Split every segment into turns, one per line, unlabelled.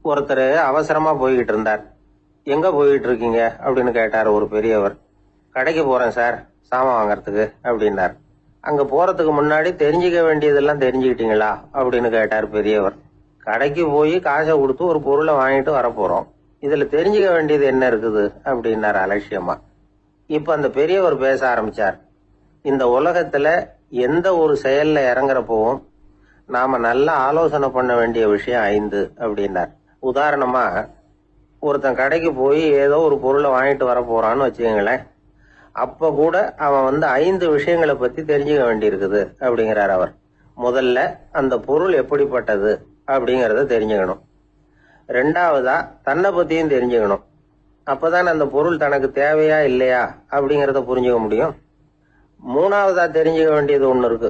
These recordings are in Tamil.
ஒருத்தர் அவசரமா போய்கிட்டு இருந்தார். எங்க போய்கிட்டு இருக்கீங்க அப்படின்னு கேட்டார் ஒரு பெரியவர். கடைக்கு போறேன் சார், சாமான் வாங்கறதுக்கு அப்படின்னார். அங்க போறதுக்கு முன்னாடி தெரிஞ்சுக்க வேண்டியதெல்லாம் தெரிஞ்சுக்கிட்டீங்களா அப்படின்னு கேட்டார் பெரியவர். கடைக்கு போய் காசை கொடுத்து ஒரு பொருளை வாங்கிட்டு வரப்போறோம், இதுல தெரிஞ்சுக்க வேண்டியது என்ன இருக்குது அப்படின்னார் அலட்சியமா. இப்ப அந்த பெரியவர் பேச ஆரம்பிச்சார். இந்த உலகத்துல எந்த ஒரு செயல்ல இறங்குறப்பவும் நாம நல்லா ஆலோசனை பண்ண வேண்டிய விஷயம் 5 அப்படின்னார். உதாரணமா, ஒருத்தன் கடைக்கு போய் ஏதோ ஒரு பொருளை வாங்கிட்டு வர போறான்னு வச்சுக்கங்களேன். அப்ப கூட அவன் 5 விஷயங்களை பத்தி தெரிஞ்சுக்க வேண்டியிருக்குது அப்படிங்கிறார் அவர். முதல்ல அந்த பொருள் எப்படிப்பட்டது அப்படிங்கறத தெரிஞ்சுக்கணும். ரெண்டாவதா தன்னை பத்தியும் தெரிஞ்சுக்கணும். அப்பதான் அந்த பொருள் தனக்கு தேவையா இல்லையா அப்படிங்கறத புரிஞ்சுக்க முடியும். மூணாவதா தெரிஞ்சுக்க வேண்டியது ஒண்ணு இருக்கு.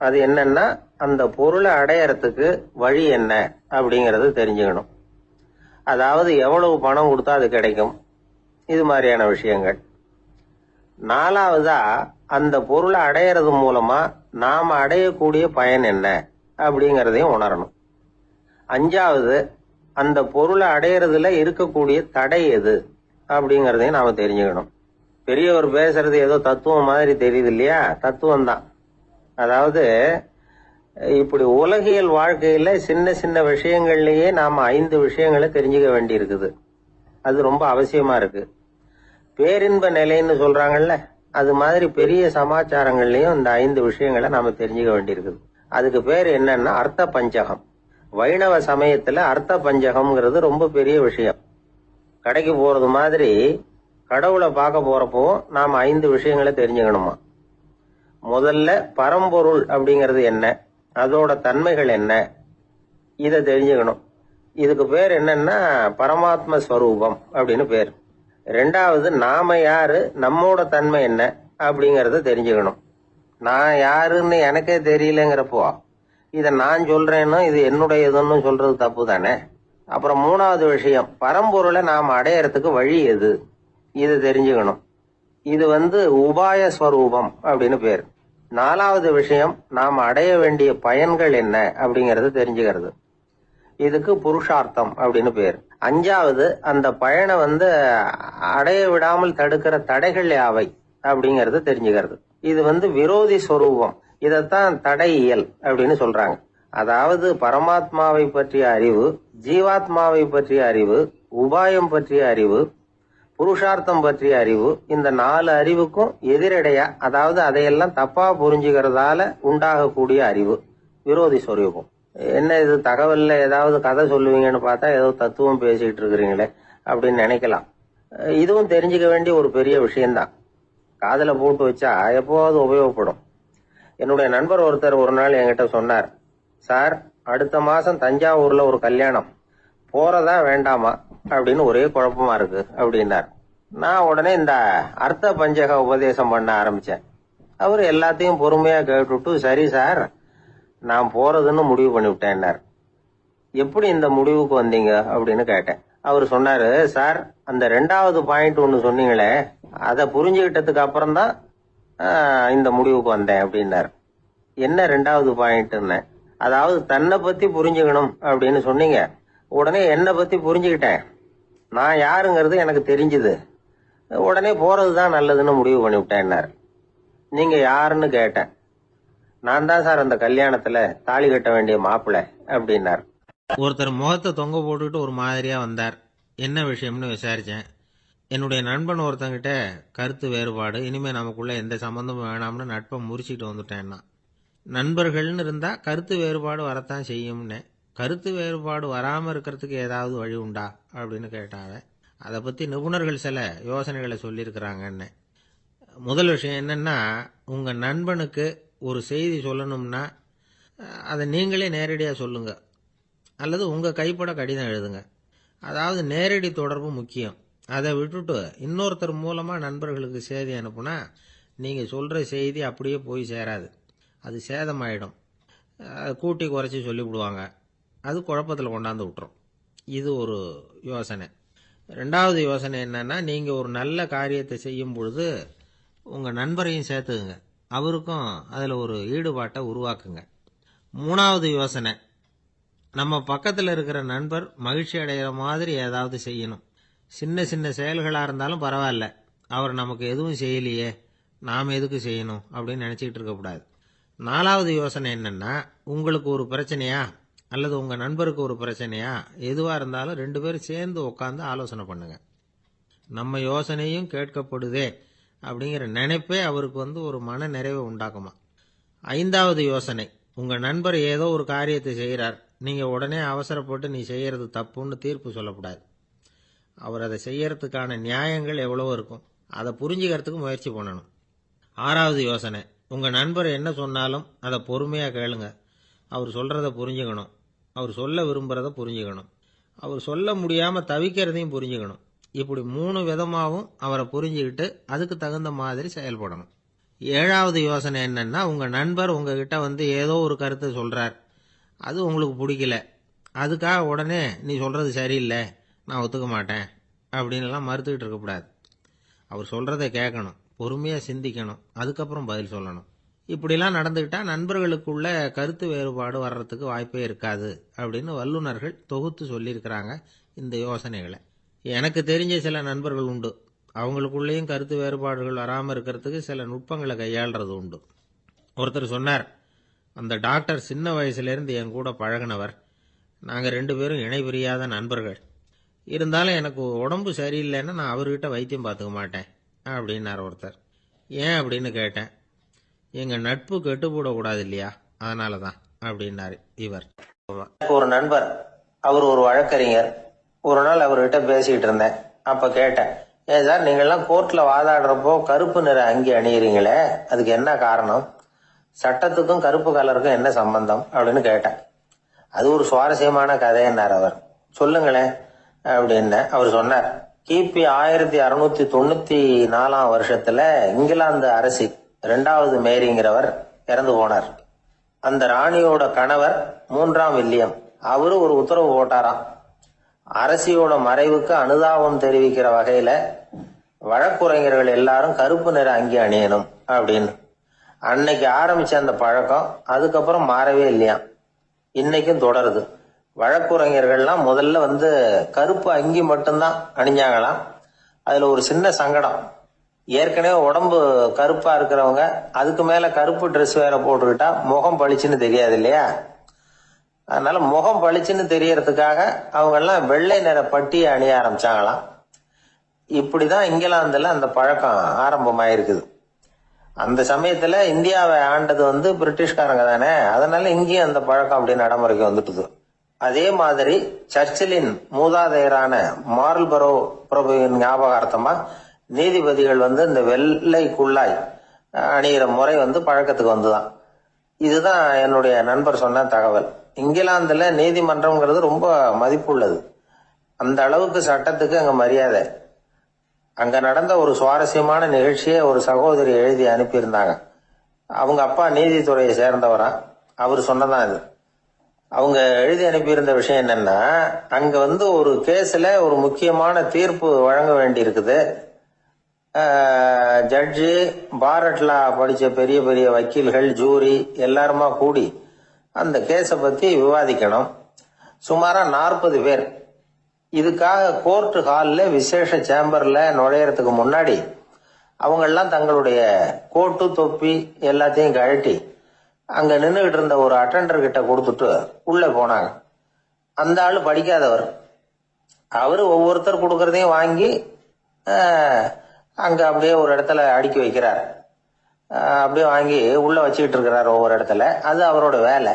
அது என்னன்னா, அந்த பொருளை அடையறதுக்கு வழி என்ன அப்படிங்கறது தெரிஞ்சுக்கணும். அதாவது எவ்வளவு பணம் கொடுத்தா அது கிடைக்கும், இது மாதிரியான விஷயங்கள். நாலாவதா அந்த பொருளை அடையறது மூலமா நாம அடையக்கூடிய பயன் என்ன அப்படிங்கறதையும் உணரணும். அஞ்சாவது, அந்த பொருளை அடையறதுல இருக்கக்கூடிய தடை எது அப்படிங்கறதையும் நாம தெரிஞ்சுக்கணும். பெரியவர் பேசுறது ஏதோ தத்துவம் மாதிரி தெரியுது இல்லையா? தத்துவம் தான். அதாவது இப்படி உலகியல் வாழ்க்கையில சின்ன சின்ன விஷயங்கள்லயே நாம 5 விஷயங்களை தெரிஞ்சுக்க வேண்டி இருக்குது. அது ரொம்ப அவசியமா இருக்கு. பேரின்ப நிலைன்னு சொல்றாங்கல்ல, அது மாதிரி பெரிய சமாச்சாரங்கள்லயும் இந்த 5 விஷயங்களை நாம தெரிஞ்சுக்க வேண்டியிருக்குது. அதுக்கு பேர் என்னன்னா அர்த்த பஞ்சகம். வைணவ சமயத்துல அர்த்த பஞ்சகம்ங்கிறது ரொம்ப பெரிய விஷயம். கடைக்கு போறது மாதிரி கடவுளை பார்க்க போறப்போ நாம 5 விஷயங்களை தெரிஞ்சுக்கணுமா. முதல்ல பரம்பொருள் அப்படிங்கிறது என்ன, அதோட தன்மைகள் என்ன, இத தெரிஞ்சுக்கணும். இதுக்கு பேர் என்னன்னா பரமாத்ம ஸ்வரூபம் அப்படின்னு பேர். ரெண்டாவது, நாம யாரு, நம்மோட தன்மை என்ன அப்படிங்கறத தெரிஞ்சுக்கணும். நான் யாருன்னு எனக்கே தெரியலங்கிறப்போ இத நான் சொல்றேன்னு இது என்னுடையதுன்னு சொல்றது தப்பு தானே. அப்புறம் மூணாவது விஷயம், பரம்பொருளை நாம அடையறதுக்கு வழி எது, இது தெரிஞ்சுக்கணும். இது உபாய ஸ்வரூபம் அப்படின்னு பேர். நாலாவது விஷயம், நாம அடைய வேண்டிய பயன்கள் என்ன அப்படிங்கறது தெரிஞ்சுக்கிறது. இதுக்கு புருஷார்த்தம் அப்படின்னு பேர். அஞ்சாவது, அந்த பயனை அடைய விடாமல் தடுக்கிற தடைகள் யாவை அப்படிங்கறது தெரிஞ்சுக்கிறது. இது விரோதி ஸ்வரூபம். இதத்தான் தடையியல் அப்படின்னு சொல்றாங்க. அதாவது பரமாத்மாவை பற்றிய அறிவு, ஜீவாத்மாவை பற்றிய அறிவு, உபாயம் பற்றிய அறிவு, புருஷார்த்தம் பற்றிய அறிவு, இந்த 4 அறிவுக்கும் எதிரடையா, அதாவது அதையெல்லாம் தப்பா புரிஞ்சுக்கிறதால உண்டாகக்கூடிய அறிவு விரோதி ஸ்வரூபம். என்ன இது தகவல்ல ஏதாவது கதை சொல்லுவீங்கன்னு பார்த்தா ஏதோ தத்துவம் பேசிட்டு இருக்கிறீங்களே அப்படின்னு நினைக்கலாம். இதுவும் தெரிஞ்சுக்க வேண்டிய ஒரு பெரிய விஷயம்தான். காதுல போட்டு வச்சா எப்போவாவது உபயோகப்படும். என்னுடைய நண்பர் ஒருத்தர் ஒரு நாள் என்கிட்ட சொன்னார், சார், அடுத்த மாசம் தஞ்சாவூர்ல ஒரு கல்யாணம், போறதா வேண்டாமா அப்படின்னு ஒரே குழப்பமா இருக்கு அப்படின்னார். நான் உடனே இந்த அர்த்த பஞ்சக உபதேசம் பண்ண ஆரம்பிச்சேன். அவர் எல்லாத்தையும் பொறுமையா கேட்டுட்டு, சரி சார், நான் போறதுன்னு முடிவு பண்ணிவிட்டேன்னார். எப்படி இந்த முடிவுக்கு வந்தீங்க அப்படின்னு கேட்டேன். அவர் சொன்னாரு, சார், அந்த 2வது பாயிண்ட் ஒண்ணு சொன்னீங்களே, அதை புரிஞ்சுக்கிட்டதுக்கு அப்புறம் தான் இந்த முடிவுக்கு வந்தேன் அப்படின்னாரு. என்ன 2வது பாயிண்ட்ன்னு? அதாவது தன்னை பத்தி புரிஞ்சுக்கணும் அப்படின்னு சொன்னீங்க. உடனே என்னை பத்தி புரிஞ்சுக்கிட்டேன், நான் யாருங்கிறது எனக்கு தெரிஞ்சுது, உடனே போறதுதான் நல்லதுன்னு முடிவு பண்ணிவிட்டேன்னாரு. நீங்க யாருன்னு கேட்டேன். நான் தான் சார் அந்த கல்யாணத்துல தாலி கட்ட வேண்டிய மாப்பிள்ளை அப்படின்னார்.
ஒருத்தர் முகத்தை தொங்க போட்டுக்கிட்டு ஒரு மாதிரியா வந்தார். என்ன விஷயம்னு விசாரிச்சேன். என்னுடைய நண்பன் ஒருத்தங்கிட்ட கருத்து வேறுபாடு, இனிமே நமக்குள்ள எந்த சம்பந்தமும் வேணாம்னு நட்பை முறிச்சுக்கிட்டு வந்துட்டேன்னா. நண்பர்கள்னு இருந்தா கருத்து வேறுபாடு வரத்தான் செய்யும்னு. கருத்து வேறுபாடு வராம இருக்கிறதுக்கு ஏதாவது வழி உண்டா அப்படின்னு கேட்டாங்க. அதை பத்தி நிபுணர்கள் சில யோசனைகளை சொல்லியிருக்கிறாங்கன்னு. முதல் விஷயம் என்னன்னா, உங்க நண்பனுக்கு ஒரு செய்தி சொல்லணும்னா அதை நீங்களே நேரடியாக சொல்லுங்க, அல்லது உங்க கைப்பட கடிதம் எழுதுங்க. அதாவது நேரடி தொடர்பு முக்கியம். அதை விட்டுட்டு இன்னொருத்தர் மூலமா நண்பர்களுக்கு செய்தி அனுப்புனா நீங்க சொல்ற செய்தி அப்படியே போய் சேராது, அது சேதமாயிடும். கூட்டி குறைச்சி சொல்லிவிடுவாங்க, அது குழப்பத்தில் கொண்டாந்து விட்டுரும். இது ஒரு யோசனை. 2வது யோசனை என்னன்னா, நீங்க ஒரு நல்ல காரியத்தை செய்யும் பொழுது உங்க நண்பரையும் சேர்த்துக்குங்க, அவருக்கும் அதுல ஒரு ஈடுபாட்டை உருவாக்குங்க. 3வது யோசனை, நம்ம பக்கத்தில் இருக்கிற நண்பர் மகிழ்ச்சி அடைகிற மாதிரி ஏதாவது செய்யணும். சின்ன சின்ன செயல்களாக இருந்தாலும் பரவாயில்ல, அவர் நமக்கு எதுவும் செய்யலையே, நாம் எதுக்கு செய்யணும் அப்படின்னு நினச்சிக்கிட்டு இருக்கக்கூடாது. 4வது யோசனை என்னென்னா, உங்களுக்கு ஒரு பிரச்சனையா அல்லது உங்கள் நண்பருக்கு ஒரு பிரச்சனையா, எதுவாக இருந்தாலும் 2 பேரும் சேர்ந்து உட்காந்து ஆலோசனை பண்ணுங்க. நம்ம யோசனையும் கேட்கப்படுதே அப்படிங்கிற நினைப்பே அவருக்கு ஒரு மன நிறைவை உண்டாக்குமா. 5வது யோசனை, உங்கள் நண்பர் ஏதோ ஒரு காரியத்தை செய்கிறார், நீங்கள் உடனே அவசரப்பட்டு நீ செய்கிறது தப்புன்னு தீர்ப்பு சொல்லக்கூடாது. அவர் அதை செய்யறதுக்கான நியாயங்கள் எவ்வளவோ இருக்கும், அதை புரிஞ்சுக்கிறதுக்கு முயற்சி பண்ணணும். 6வது யோசனை, உங்கள் நண்பர் என்ன சொன்னாலும் அதை பொறுமையாக கேளுங்க. அவர் சொல்கிறத புரிஞ்சுக்கணும், அவர் சொல்ல விரும்புகிறத புரிஞ்சுக்கணும், அவர் சொல்ல முடியாமல் தவிக்கிறதையும் புரிஞ்சுக்கணும். இப்படி 3 விதமாகவும் அவரை புரிஞ்சுக்கிட்டு அதுக்கு தகுந்த மாதிரி செயல்படணும். 7வது யோசனை என்னன்னா, உங்கள் நண்பர் உங்ககிட்ட ஏதோ ஒரு கருத்தை சொல்கிறார், அது உங்களுக்கு பிடிக்கல, அதுக்காக உடனே நீ சொல்கிறது சரியில்லை, நான் ஒத்துக்க மாட்டேன் அப்படின்லாம் மறுத்துக்கிட்டு இருக்கக்கூடாது. அவர் சொல்கிறத கேட்கணும், பொறுமையாக சிந்திக்கணும், அதுக்கப்புறம் பதில் சொல்லணும். இப்படிலாம் நடந்துக்கிட்டால் நண்பர்களுக்குள்ள கருத்து வேறுபாடு வர்றதுக்கு வாய்ப்பே இருக்காது அப்படின்னு வல்லுநர்கள் தொகுத்து சொல்லியிருக்கிறாங்க இந்த யோசனைகளை. எனக்கு தெரிஞ்ச சில நண்பர்கள் உண்டு, அவங்களுக்குள்ளேயும் கருத்து வேறுபாடுகள் வராமல் இருக்கிறதுக்கு சில நுட்பங்களை கையாளுறது உண்டு. ஒருத்தர் சொன்னார், அந்த டாக்டர் சின்ன வயசுலேருந்து என் கூட பழகினவர், நாங்கள் 2 பேரும் இணை பிரியாத நண்பர்கள், இருந்தாலும் எனக்கு உடம்பு சரியில்லைன்னா நான் அவர்கிட்ட வைத்தியம் பார்த்துக்க மாட்டேன் அப்படின்னார் ஒருத்தர். ஏன் அப்படின்னு கேட்டேன். எங்கள் நட்பு கெட்டுப்போடக்கூடாது இல்லையா, அதனால தான் அப்படின்னாரு இவர்.
ஒரு நண்பர், அவர் ஒரு வழக்கறிஞர். ஒரு நாள் அவர்கிட்ட பேசிக்கிட்டு இருந்தேன். அப்ப கேட்டேன், ஏன் சார் நீங்கள்லாம் கோர்ட்ல வாதாடுறப்போ கருப்பு நிற அங்கி அணியிறீங்களே, அதுக்கு என்ன காரணம்? சட்டத்துக்கும் கருப்பு கலருக்கும் என்ன சம்பந்தம் அப்படின்னு கேட்டேன். அது ஒரு சுவாரஸ்யமான கதைன்னார் அவர். சொல்லுங்களேன் அப்படின்னு அவர் சொன்னார். கிபி 1694 வருஷத்துல இங்கிலாந்து அரசி 2வது மேரிங்கிறவர் இறந்து போனார். அந்த ராணியோட கணவர் 3ஆம் வில்லியம், அவரு ஒரு உத்தரவு போட்டாராம், அரசியோட மறைவுக்கு அனுதாபம் தெரிவிக்கிற வகையில வழக்குரைஞர்கள் எல்லாரும் கருப்பு நிற அங்கி அணியணும் அப்படின்னு. அன்னைக்கு ஆரம்பிச்ச அந்த பழக்கம் அதுக்கப்புறம் மாறவே இல்லையாம், இன்னைக்கும் தொடருது. வழக்குரைஞர்கள்லாம் முதல்ல கருப்பு அங்கி மட்டும்தான் அணிஞ்சாங்களாம். அதுல ஒரு சின்ன சங்கடம், ஏற்கனவே உடம்பு கருப்பா இருக்கிறவங்க அதுக்கு மேல கருப்பு ட்ரெஸ் வேற போட்டுக்கிட்டா முகம் பளிச்சுன்னு தெரியாது இல்லையா. அதனால முகம் பளிச்சுன்னு தெரியறதுக்காக அவங்க எல்லாம் வெள்ளை நிற பட்டியை அணிய ஆரம்பிச்சாங்களாம். இப்படிதான் இங்கிலாந்துல அந்த பழக்கம் ஆரம்பமாயிருக்குது. அந்த சமயத்துல இந்தியாவை ஆண்டது பிரிட்டிஷ்காரங்க தானே, அதனால இங்கேயும் அந்த பழக்கம் அப்படி நடைமுறைக்கு வந்துட்டுது. அதே மாதிரி சர்ச்சிலின் மூதாதையரான மார்ல்பரோ பிரபுவின் ஞாபகார்த்தமா நீதிபதிகள் இந்த வெள்ளை குள்ளாய் அணிகிற முறை பழக்கத்துக்கு வந்துதான். இதுதான் என்னுடைய நண்பர் சொன்ன தகவல். இங்கிலாந்துல நீதிமன்றம்ங்கிறது ரொம்ப மதிப்புள்ளது. அந்த அளவுக்கு சட்டத்துக்கு அங்க மரியாதை. அங்க நடந்த ஒரு சுவாரஸ்யமான நிகழ்ச்சியை ஒரு சகோதரி எழுதி அனுப்பியிருந்தாங்க. அவங்க அப்பா நீதித்துறையை சேர்ந்தவரா, அவர் சொன்னதான் இது. அவங்க எழுதி அனுப்பியிருந்த விஷயம் என்னன்னா, அங்க ஒரு கேஸ்ல ஒரு முக்கியமான தீர்ப்பு வழங்க வேண்டி இருக்குது. ஜட்ஜு, பாரட்ல படிச்ச பெரிய பெரிய வக்கீல்கள், ஜூரி எல்லாருமா கூடி அந்த கேஸை பத்தி விவாதிக்கணும். சுமாரா 40 பேர். இதுக்காக கோர்ட் ஹால்ல விசேஷ சேம்பர்ல நுழையறதுக்கு முன்னாடி அவங்கெல்லாம் தங்களுடைய கோட்டு தொப்பி எல்லாத்தையும் கழட்டி அங்க நின்றுகிட்டு இருந்த ஒரு அட்டெண்டர் கிட்ட கொடுத்துட்டு உள்ள போனாங்க. அந்த ஆளு படிக்காதவர். அவரு ஒவ்வொருத்தர் கொடுக்கறதையும் வாங்கி அங்க அப்படியே ஒரு இடத்துல அடுக்கி வைக்கிறார். அப்படியே வாங்கி உள்ள வச்சுக்கிட்டு இருக்கிறார் ஒவ்வொரு இடத்துல. அது அவரோட வேலை.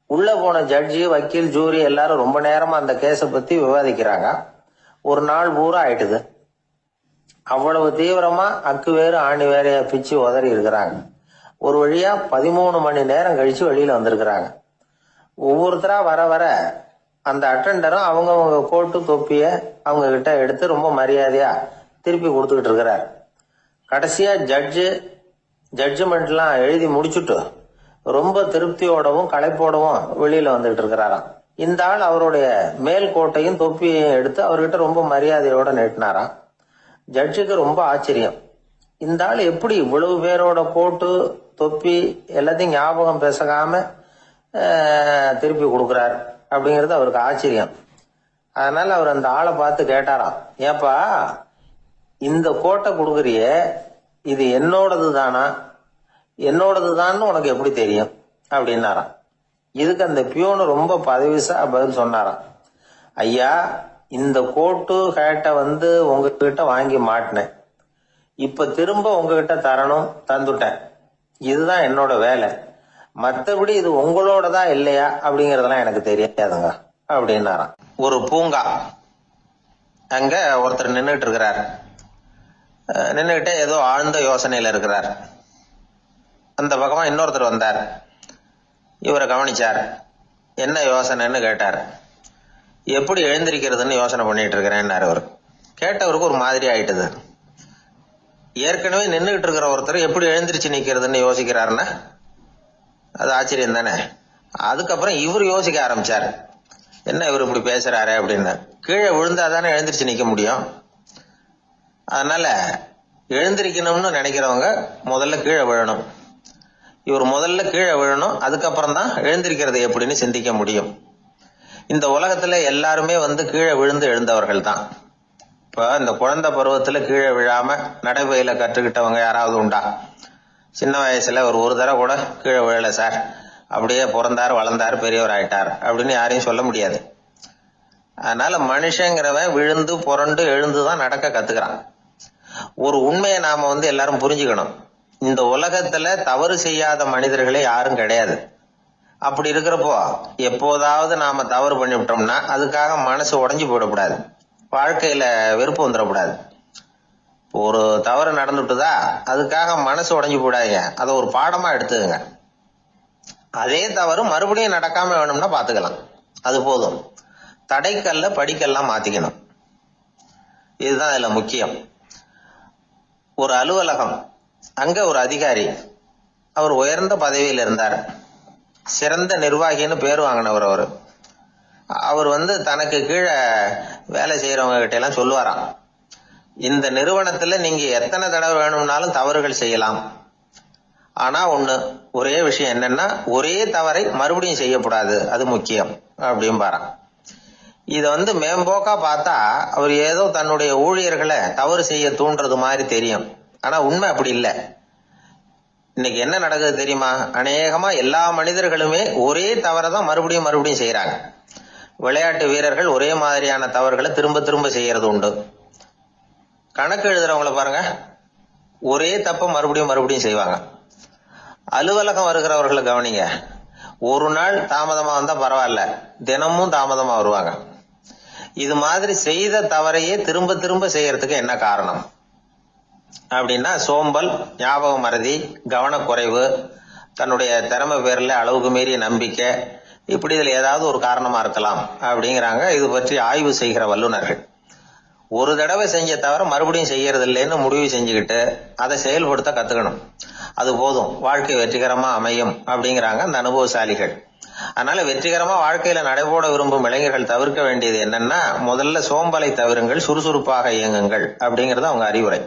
உள்ள போன ஜட்ஜி, வக்கீல், ஜூரி எல்லாரும் ரொம்ப நேரமா அந்த கேஸை பத்தி விவாதிக்கிறாங்க. ஒரு நாள் பூரா ஆயிட்டுது. அவ்வளவு தீவிரமா அக்கு வேறு ஆணி வேறைய பிச்சு உதறி இருக்கிறாங்க. ஒரு வழியா 13 மணி நேரம் கழிச்சு வெளியில வந்திருக்கிறாங்க. ஒவ்வொருத்தரா வர வர அந்த அட்டெண்டரும் அவங்க கோட்டு தொப்பிய அவங்க கிட்ட எடுத்து ரொம்ப மரியாதையா திருப்பி கொடுத்துக்கிட்டு இருக்கிறார். கடைசியா ஜட்ஜ்மெண்ட்லாம் எழுதி முடிச்சுட்டு ரொம்ப திருப்தியோடவும் களைப்போடவும் வெளியில வந்துகிட்டு இருக்கிறாராம். இந்த ஆள் அவருடைய மேல் கோட்டையும் தொப்பியையும் எடுத்து அவர்கிட்ட ரொம்ப மரியாதையோட நீட்டினாராம். ஜட்ஜுக்கு ரொம்ப ஆச்சரியம். இந்த ஆள் எப்படி இவ்வளவு பேரோட கோட்டு தொப்பி எல்லாத்தையும் ஞாபகம் பேசாம திருப்பி கொடுக்கிறார் அப்படிங்கிறது அவருக்கு ஆச்சரியம். அதனால அவர் அந்த ஆளை பார்த்து கேட்டாராம், ஏப்பா இந்த கோட்டை கொடுக்குறியே, இது என்னோடது தானா? என்னோடது தான்னு உனக்கு எப்படி தெரியும் அப்படின்னாராம். இதுக்கு அந்த பியூனு ரொம்ப பதவிசா பதில் சொன்னாராம், ஐயா இந்த கோட்டு ஹேட்டை உங்ககிட்ட வாங்கி மாட்டினேன், இப்ப திரும்ப உங்ககிட்ட தரணும், தந்துட்டேன், இதுதான் என்னோட வேலை, மத்தபடி இது உங்களோடதா இல்லையா அப்படிங்கறதெல்லாம் எனக்கு தெரியாதுங்க அப்படின்னாராம். ஒரு பூங்கா, அங்க ஒருத்தர் நின்றுட்டு இருக்கிறார். நின்றுகிட்டே ஏதோ ஆழ்ந்த யோசனையில இருக்கிறார். அந்த பக்கமா இன்னொருத்தர் வந்தார். இவரை கவனிச்சார். என்ன யோசனைன்னு கேட்டார். எப்படி எழுந்திருக்கிறதுன்னு யோசனை பண்ணிட்டு இருக்கிறேன்னாரு அவர். கேட்டவருக்கு ஒரு மாதிரி ஆயிட்டுது. ஏற்கனவே நின்றுகிட்டு இருக்கிற ஒருத்தர் எப்படி எழுந்திருச்சு நிக்கிறதுன்னு யோசிக்கிறாருன்னா அது ஆச்சரியம் தானே. அதுக்கப்புறம் இவர் யோசிக்க ஆரம்பிச்சார், என்ன இவர் இப்படி பேசுறாரு அப்படின்னு. கீழே விழுந்தாதானே எழுந்திருச்சு நிக்க முடியும். அதனால எழுந்திருக்கணும்னு நினைக்கிறவங்க முதல்ல கீழே விழணும். இவர் முதல்ல கீழே விழணும், அதுக்கப்புறம் தான் எழுந்திருக்கிறது எப்படின்னு சிந்திக்க முடியும். இந்த உலகத்துல எல்லாருமே கீழே விழுந்து எழுந்தவர்கள் தான். இப்ப இந்த குழந்தை பருவத்துல கீழே விழாம நடைபயில கற்றுக்கிட்டவங்க யாராவது உண்டா? சின்ன வயசுல ஒரு தடவை கூட கீழே விழல சார், அப்படியே பிறந்தார் வளர்ந்தார் பெரியவர் ஆயிட்டார் அப்படின்னு யாரையும் சொல்ல முடியாது. அதனால மனுஷங்கிறவன் விழுந்து புரண்டு எழுந்துதான் நடக்க கத்துக்கிறான். ஒரு உண்மையை நாம எல்லாரும் புரிஞ்சுக்கணும். இந்த உலகத்துல தவறு செய்யாத மனிதர்களே யாரும் கிடையாது. அப்படி இருக்கிறப்போ எப்போதாவது நாம தவறு பண்ணிவிட்டோம்னா அதுக்காக மனசு உடைஞ்சு போயிடக்கூடாது, வாழ்க்கையில வெறுப்பு வந்துடக்கூடாது. ஒரு தவறு நடந்துட்டுதா அதுக்காக மனசு உடைஞ்சு போடாதீங்க, அதை ஒரு பாடமா எடுத்துக்கங்க. அதே தவறு மறுபடியும் நடக்காம வேணும்னா பாத்துக்கலாம், அது போதும். தடைக்கல்ல படிக்கல்லாம் மாத்திக்கணும், இதுதான் இதுல முக்கியம். ஒரு அலுவலகம், அங்க ஒரு அதிகாரி, அவர் உயர்ந்த பதவியில் இருந்தார், சிறந்த நிர்வாகின்னு பேர் வாங்கினவர். அவர் தனக்கு கீழே வேலை செய்யறவங்க கிட்ட எல்லாம் சொல்லுவாராம், இந்த நிறுவனத்துல நீங்க எத்தனை தடவை வேணும்னாலும் தவறுகள் செய்யலாம், ஆனா ஒரே விஷயம் என்னன்னா ஒரே தவறை மறுபடியும் செய்யக்கூடாது, அது முக்கியம் அப்படின்பாராம். இத மேம்போக்கா பார்த்தா அவர் ஏதோ தன்னுடைய ஊழியர்களை தவறு செய்ய தூண்டுறது மாதிரி தெரியும். ஆனா உண்மை அப்படி இல்லை. இன்னைக்கு என்ன நடக்குது தெரியுமா? அநேகமா எல்லா மனிதர்களுமே ஒரே தவறை தான் மறுபடியும் மறுபடியும் செய்யறாங்க. விளையாட்டு வீரர்கள் ஒரே மாதிரியான தவறுகளை திரும்ப திரும்ப செய்யறது உண்டு. கணக்கு எழுதுறவங்கள பாருங்க, ஒரே தப்ப மறுபடியும் மறுபடியும் செய்வாங்க. அலுவலகம் வருகிறவர்களை கவனிங்க, ஒரு நாள் தாமதமா வந்தா பரவாயில்ல, தினமும் தாமதமா வருவாங்க. இது மாதிரி செய்த தவறையே திரும்ப திரும்ப செய்யறதுக்கு என்ன காரணம் அப்படின்னா சோம்பல், ஞாபக மறதி, கவனக்குறைவு, தன்னுடைய திறமை பேர்ல அளவுக்கு மீறிய நம்பிக்கை, இப்படி இதுல ஏதாவது ஒரு காரணமா இருக்கலாம் அப்படிங்கிறாங்க இது பற்றி ஆய்வு செய்கிற வல்லுநர்கள். ஒரு தடவை செஞ்ச தவிர மறுபடியும் செய்யறது இல்லைன்னு முடிவு செஞ்சுக்கிட்டு அதை செயல்படுத்த கத்துக்கணும், அது போதும், வாழ்க்கை வெற்றிகரமா அமையும் அப்படிங்கிறாங்க அந்த அனுபவசாலிகள். அதனால வெற்றிகரமா வாழ்க்கையில நடைபோட விரும்பும் இளைஞர்கள் தவிர்க்க வேண்டியது என்னன்னா, முதல்ல சோம்பலை தவிருங்கள், சுறுசுறுப்பாக இயங்குங்கள் அப்படிங்கறது அவங்க அறிவுரை.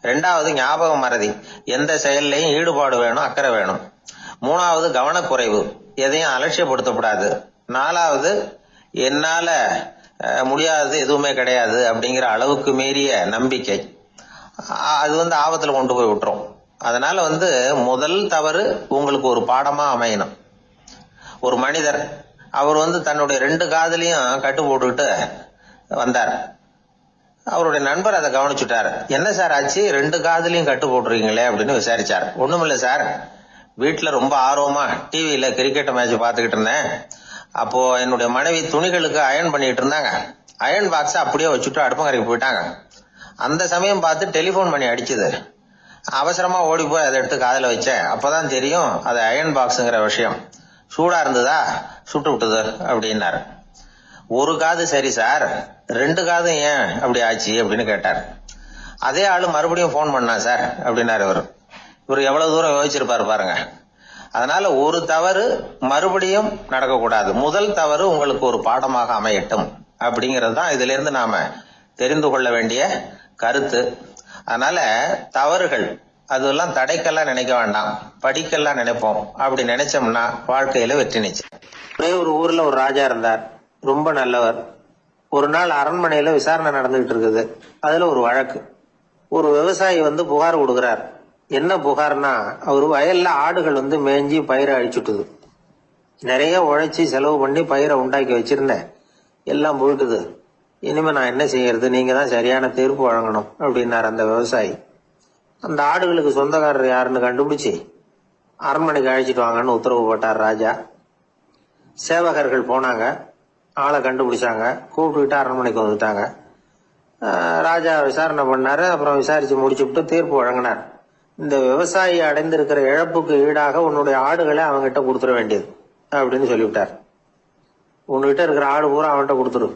ரெண்டாவது ஞாபக மறதி, எந்த செயல்லையும் ஈடுபாடு வேணும், அக்கறை வேணும். மூணாவது கவனக்குறைவு, எதையும் அலட்சியப்படுத்தக்கூடாது. நாலாவது என்னால முடியாதது எதுவுமே கிடையாது அப்படிங்கிற அளவுக்கு மீறிய நம்பிக்கை, அது ஆபத்துல கொண்டு போய் விட்டுரும். அதனால முதல் தவறு உங்களுக்கு ஒரு பாடமா அமையணும். ஒரு மனிதர் அவர் தன்னுடைய 2 காதுலயும் கட்டு போட்டுக்கிட்டு வந்தார். அவருடைய நண்பர் அதை கவனிச்சுட்டாரு. என்ன சார் ஆச்சு, 2 காதுலயும் கட்டு போட்டுறீங்களே அப்படின்னு விசாரிச்சார். ஒண்ணுமில்ல சார், வீட்டுல ரொம்ப ஆர்வமா டிவியில கிரிக்கெட் மேட்ச் பாத்துக்கிட்டு இருந்தேன். அப்போ என்னுடைய மனைவி துணிகளுக்கு அயன் பண்ணிட்டு இருந்தாங்க. அயன் பாக்ஸ் அப்படியே வச்சுட்டு அடுப்பங்கரைக்கு போயிட்டாங்க. அந்த சமயம் பார்த்து டெலிபோன் பண்ணி அடிச்சுது. அவசரமா ஓடி போய் அதை எடுத்து காதுல வச்சேன். அப்பதான் தெரியும் அது அயன் பாக்ஸ்ங்கிற விஷயம். சூடா இருந்ததா, சுட்டு விட்டது அப்படின்னாரு. ஒரு காது சரி சார், 2 காதும் ஏன் அப்படி ஆச்சு அப்படின்னு கேட்டார். அதே ஆளு மறுபடியும் போன் பண்ணா சார் அப்படின்னாரு. இவர் எவ்வளவு தூரம் யோசிச்சிருப்பாரு பாருங்க. அதனால ஒரு தவறு மறுபடியும் நடக்கக்கூடாது, முதல் தவறு உங்களுக்கு ஒரு பாடமாக அமையட்டும் அப்படிங்கிறது தான் இதுல இருந்து நாம தெரிந்து கொள்ள வேண்டிய கருத்து. அதனால தவறுகள் அதெல்லாம் தடைக்கெல்லாம் நினைக்க வேண்டாம், படிக்கெல்லாம் நினைப்போம். அப்படி நினைச்சோம்னா வாழ்க்கையில வெற்றி நிச்சயம். ஒரே ஒரு ஊர்ல ஒரு ராஜா இருந்தார், ரொம்ப நல்லவர். ஒரு நாள் அரண்மனையில விசாரணை நடந்துகிட்டு இருக்குது. அதுல ஒரு வழக்கு. ஒரு விவசாயி வந்து புகார் கொடுக்கிறார். என்ன புகார்னா, அவரு வயல்ல ஆடுகள் வந்து மேய்ஞ்சி பயிரை அழிச்சுட்டுது. நிறைய உழைச்சி செலவு பண்ணி பயிரை உண்டாக்கி வச்சிருந்தேன், எல்லாம் போயிட்டுது. இனிமே நான் என்ன செய்யறது, நீங்க தான் சரியான தீர்ப்பு வழங்கணும் அப்படின்னாரு அந்த விவசாயி. அந்த ஆடுகளுக்கு சொந்தக்காரர் யாருன்னு கண்டுபிடிச்சு அரண்மனைக்கு அழைச்சிட்டு வாங்கன்னு உத்தரவு போட்டார் ராஜா. சேவகர்கள் போனாங்க, ஆளை கண்டுபிடிச்சாங்க, கூப்பிட்டுக்கிட்டு அரண்மனைக்கு வந்துட்டாங்க. ராஜா விசாரணை பண்ணாரு. அப்புறம் விசாரிச்சு முடிச்சுட்டு தீர்ப்பு வழங்கினார். இந்த விவசாயி அடைந்திருக்கிற இழப்புக்கு ஈடாக உன்னுடைய ஆடுகளை அவங்ககிட்ட கொடுத்துட வேண்டியது அப்படின்னு சொல்லிவிட்டார். உன்கிட்ட இருக்கிற ஆடு பூரா அவன்கிட்ட கொடுத்துரு,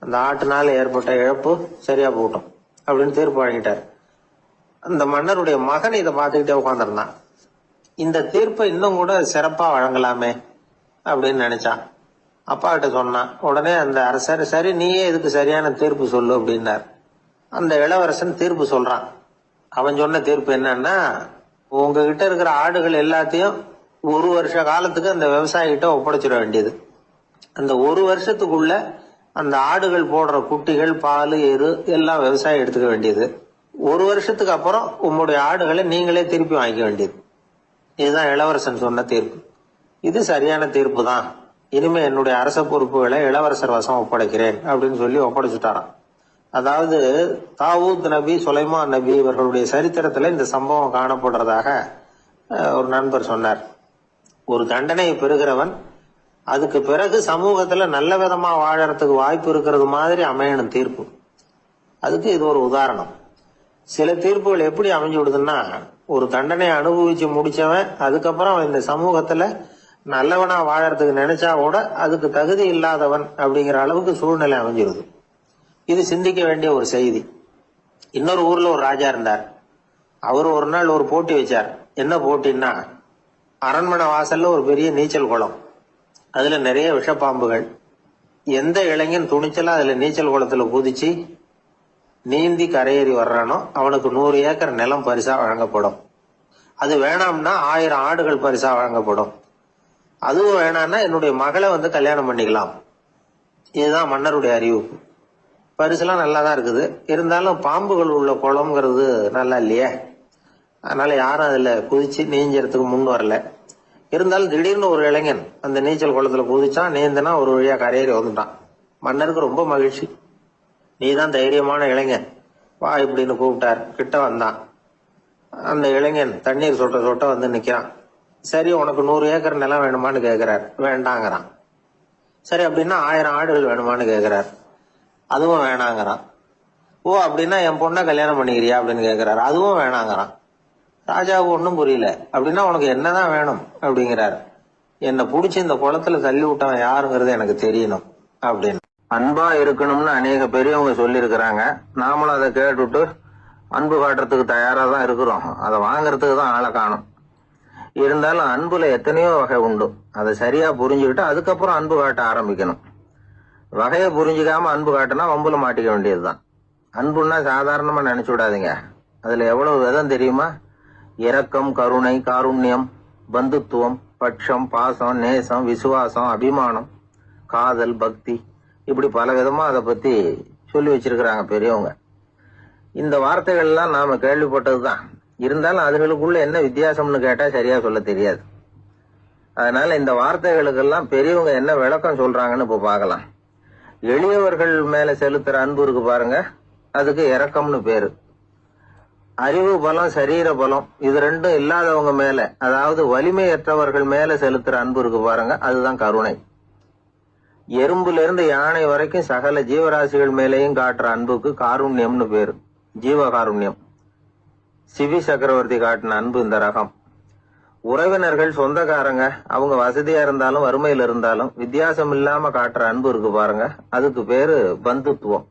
அந்த ஆட்டுனால ஏற்பட்ட இழப்பு சரியா போகட்டும் அப்படின்னு தீர்ப்பு வழங்கிட்டார். அந்த மன்னருடைய மகன் இதை பார்த்துக்கிட்டே உட்காந்துருந்தான். இந்த தீர்ப்பை இன்னும் கூட சிறப்பா வழங்கலாமே அப்படின்னு நினைச்சான். அப்பா கிட்ட சொன்னான். உடனே அந்த அரசர், சரி நீயே இதுக்கு சரியான தீர்ப்பு சொல்லு அப்படின்னார். அந்த இளவரசன் தீர்ப்பு சொல்றான். அவன் சொன்ன தீர்ப்பு என்னன்னா, உங்ககிட்ட இருக்கிற ஆடுகள் எல்லாத்தையும் ஒரு வருஷ காலத்துக்கு அந்த விவசாயி கிட்ட ஒப்படைச்சிட வேண்டியது. அந்த ஒரு வருஷத்துக்குள்ள அந்த ஆடுகள் போடுற குட்டிகள், பால், எரு எல்லாம் விவசாயி எடுத்துக்க வேண்டியது. ஒரு வருஷத்துக்கு அப்புறம் உங்களுடைய ஆடுகளை நீங்களே திருப்பி வாங்கிக்க வேண்டியது. இதுதான் இளவரசன் சொன்ன தீர்ப்பு. இது சரியான தீர்ப்பு தான். இனிமே என்னுடைய அரச பொறுப்புகளை இளவரசர் வசம் ஒப்படைக்கிறேன் அப்படின்னு சொல்லி ஒப்படைச்சுட்டாராம். அதாவது தாவூத் நபி, சுலைமான் நபி இவர்களுடைய சரித்திரத்துல இந்த சம்பவம் காணப்படுறதாக ஒரு நண்பர் சொன்னார். ஒரு தண்டனையை பெறுகிறவன் அதுக்கு பிறகு சமூகத்துல நல்ல விதமா வாழறதுக்கு வாய்ப்பு இருக்கிறது மாதிரி அமையணும் தீர்ப்பு. அதுக்கு இது ஒரு உதாரணம். சில தீர்ப்புகள் எப்படி அமைஞ்சு விடுதுன்னா, ஒரு தண்டனை அனுபவிச்சு முடிச்சவன் அதுக்கப்புறம் இந்த சமூகத்துல நல்லவனா வாழறதுக்கு நினைச்சா கூட அதுக்கு தகுதி இல்லாதவன் அப்படிங்கிற அளவுக்கு சூழ்நிலை அமைஞ்சிருது. இது சிந்திக்க வேண்டிய ஒரு செய்தி. இன்னொரு ஊர்ல ஒரு ராஜா இருந்தார். அவர் ஒரு நாள் ஒரு போட்டி வச்சார். என்ன போட்டின்னா, அரண்மனை வாசல்ல ஒரு பெரிய நீச்சல் குளம், அதுல நிறைய விஷப்பாம்புகள். எந்த இளைஞன் துணிச்சலா அதுல நீச்சல் குளத்துல குதிச்சு நீந்தி கரையேறி வர்றானோ அவனுக்கு 100 ஏக்கர் நிலம் பரிசா வழங்கப்படும். அது வேணாம்னா 1000 ஆடுகள் பரிசா வழங்கப்படும். அதுவும் வேணாம்னா என்னுடைய மகளை வந்து கல்யாணம் பண்ணிக்கலாம். இதுதான் மன்னருடைய அறிவிப்பு. பரிசுலாம் நல்லா தான் இருக்குது. இருந்தாலும் பாம்புகள் உள்ள குளம்ங்கிறது நல்லா இல்லையே, அதனால யாரும் அதுல குதிச்சு நீஞ்சறதுக்கு முன் வரல. இருந்தாலும் திடீர்னு ஒரு இளைஞன் அந்த நீச்சல் குளத்துல குதிச்சான், நீந்தனா ஒரு வழியா கரையேறி வந்துட்டான். மன்னருக்கு ரொம்ப மகிழ்ச்சி. நீதான் தைரியமான இளைஞன், வா இப்படின்னு கூப்பிட்டார். கிட்ட வந்தான். அந்த இளைஞன் தண்ணீர் சொட்ட சொட்ட வந்து நிக்கிறான். சரி, உனக்கு 100 ஏக்கர் நிலம் வேணுமான்னு கேட்கிறார். வேண்டாங்கிறான். சரி, அப்படின்னா 1000 ஆடுகள் வேணுமான்னு கேட்கிறார். அதுவும் வேணாங்கிறான். ஓ, அப்படின்னா என் பொண்ணை கல்யாணம் பண்ணிக்கிறியா அப்படின்னு கேட்கிறாரு. அதுவும் வேணாங்கிறான். ராஜாவுக்கு ஒன்றும் புரியல. அப்படின்னா உனக்கு என்னதான் வேணும் அப்படிங்கிறாரு. என்னை புடிச்சு இந்த குளத்துல தள்ளி விட்டவன் யாருங்கிறது எனக்கு தெரியணும் அப்படின்னு. அன்பா இருக்கணும்னு அநேக பெரியவங்க சொல்லி இருக்கிறாங்க. நாமளும் அதை கேட்டுட்டு அன்பு காட்டுறதுக்கு தயாரா தான் இருக்கிறோம். அதை வாங்கறதுக்கு தான் ஆளை காணும். இருந்தாலும் அன்புல எத்தனையோ வகை உண்டு. அதை சரியா புரிஞ்சுக்கிட்டு அதுக்கப்புறம் அன்பு காட்ட ஆரம்பிக்கணும். வகையை புரிஞ்சுக்காம அன்பு காட்டினா வம்புல மாட்டிக்க வேண்டியதுதான். அன்புன்னா சாதாரணமா நினைச்சு விடாதீங்க. அதுல எவ்வளவு விதம் தெரியுமா? இரக்கம், கருணை, காருண்யம், பந்துத்துவம், பட்சம், பாசம், நேசம், விசுவாசம், அபிமானம், காதல், பக்தி, இப்படி பல விதமா அதை பத்தி சொல்லி வச்சிருக்கிறாங்க பெரியவங்க. இந்த வார்த்தைகள் எல்லாம் நாம கேள்விப்பட்டதுதான். இருந்தாலும் அதுகளுக்குள்ள என்ன வித்தியாசம்னு கேட்டா சரியா சொல்ல தெரியாது. அதனால இந்த வார்த்தைகளுக்கெல்லாம் பெரியவங்க என்ன விளக்கம் சொல்றாங்கன்னு இப்ப பார்க்கலாம். எளியவர்கள் மேல செலுத்துற அன்பு இருக்கு பாருங்க, அதுக்கு இரக்கம்னு பேரு. அறிவு பலம், சரீர பலம், இது ரெண்டும் இல்லாதவங்க மேல, அதாவது வலிமையற்றவர்கள் மேல செலுத்துற அன்பு இருக்கு பாருங்க, அதுதான் கருணை. எறும்புல இருந்து யானை வரைக்கும் சகல ஜீவராசிகள் மேலேயும் காட்டுற அன்புக்கு காருண்யம்னு பேரு, ஜீவகாருண்யம். சிவி சக்கரவர்த்தி காட்டின அன்பு இந்த ரகம். உறவினர்கள், சொந்தக்காரங்க, அவங்க வசதியா இருந்தாலும் வறுமையில இருந்தாலும் வித்தியாசம் இல்லாம காட்டுற அன்பு இருக்கு பாருங்க, அதுக்கு பேரு பந்துத்துவம்.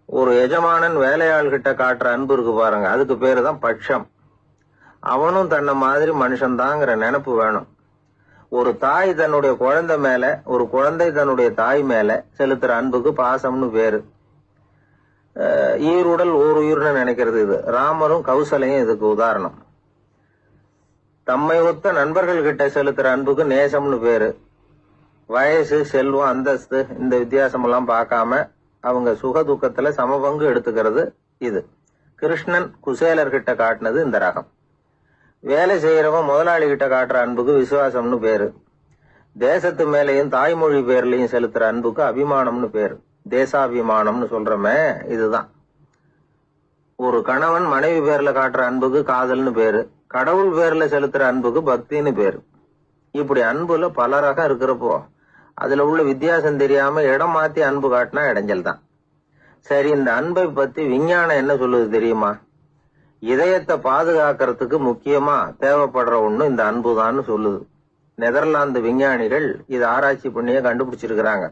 ஒரு எஜமானன் வேலையாள் கிட்ட காட்டுற அன்பு இருக்கு பாருங்க, அதுக்கு பேரு தான் பட்சம். அவனும் தன்னை மாதிரி மனுஷன்தாங்கிற நினைப்பு வேணும். ஒரு தாய் தன்னுடைய குழந்தை மேல, ஒரு குழந்தை தன்னுடைய தாய் மேல செலுத்துற அன்புக்கு பாசம்னு பேரு. ஈருடல் ஓர் உயிர்னு நினைக்கிறது இது. ராமரும் கௌசலையும் இதுக்கு உதாரணம். தம்மை ஒத்த நண்பர்கள் கிட்ட செலுத்துற அன்புக்கு நேசம்னு பேரு. வயசு, செல்வம், அந்தஸ்து இந்த வித்தியாசம் எல்லாம் பார்க்காம அவங்க சுக துக்கத்துல சமபங்கு எடுத்துக்கிறது இது. கிருஷ்ணன் குசேலர்கிட்ட காட்டினது இந்த ரகம். வேலை செய்யறவன் முதலாளி கிட்ட காட்டுற அன்புக்கு விசுவாசம்னு பேரு. தேசத்து மேலையும் தாய்மொழி பேர்லயும் செலுத்துற அன்புக்கு அபிமானம்னு பேரு. தேசாபிமானம்னு சொல்றமே இதுதான். ஒரு கணவன் மனைவி பேர்ல காட்டுற அன்புக்கு காதல்னு பேரு. கடவுள் பேர்ல செலுத்துற அன்புக்கு பக்தின்னு பேரு. இப்படி அன்புல பல ரகம் இருக்கிறப்போ அதுல உள்ள வித்தியாசம் தெரியாம இடம் மாத்தி அன்பு காட்டினா இடைஞ்சல் தான். சரி, இந்த அன்பை பத்தி விஞ்ஞானம் என்ன சொல்லுது தெரியுமா? இதயத்தை பாதுகாக்கிறதுக்கு முக்கியமா தேவைப்படுற ஒண்ணு இந்த அன்புதான்னு சொல்லுது. நெதர்லாந்து விஞ்ஞானிகள் இதை ஆராய்ச்சி பண்ணியே கண்டுபிடிச்சிருக்கிறாங்க.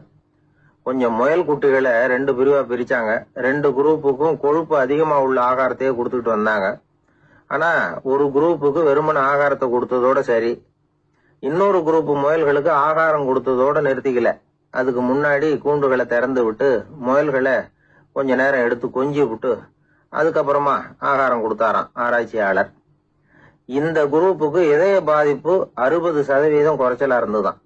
கொஞ்சம் முயல் குட்டிகளை 2 பிரிவா பிரிச்சாங்க. 2 குரூப்புக்கும் கொழுப்பு அதிகமா உள்ள ஆகாரத்தையே கொடுத்துட்டு வந்தாங்க. ஆனா ஒரு குரூப்புக்கு வெறுமன ஆகாரத்தை கொடுத்ததோட சரி, இன்னொரு குரூப் முயல்களுக்கு ஆகாரம் கொடுத்ததோட நிறுத்திக்கல. அதுக்கு முன்னாடி கூண்டுகளை திறந்து விட்டு முயல்களை கொஞ்ச நேரம் எடுத்து கொஞ்சி விட்டு அதுக்கப்புறமா ஆகாரம் கொடுத்தாராம் ஆராய்ச்சியாளர். இந்த குரூப்புக்கு இதய பாதிப்பு 60% குறைச்சலா இருந்துதான்.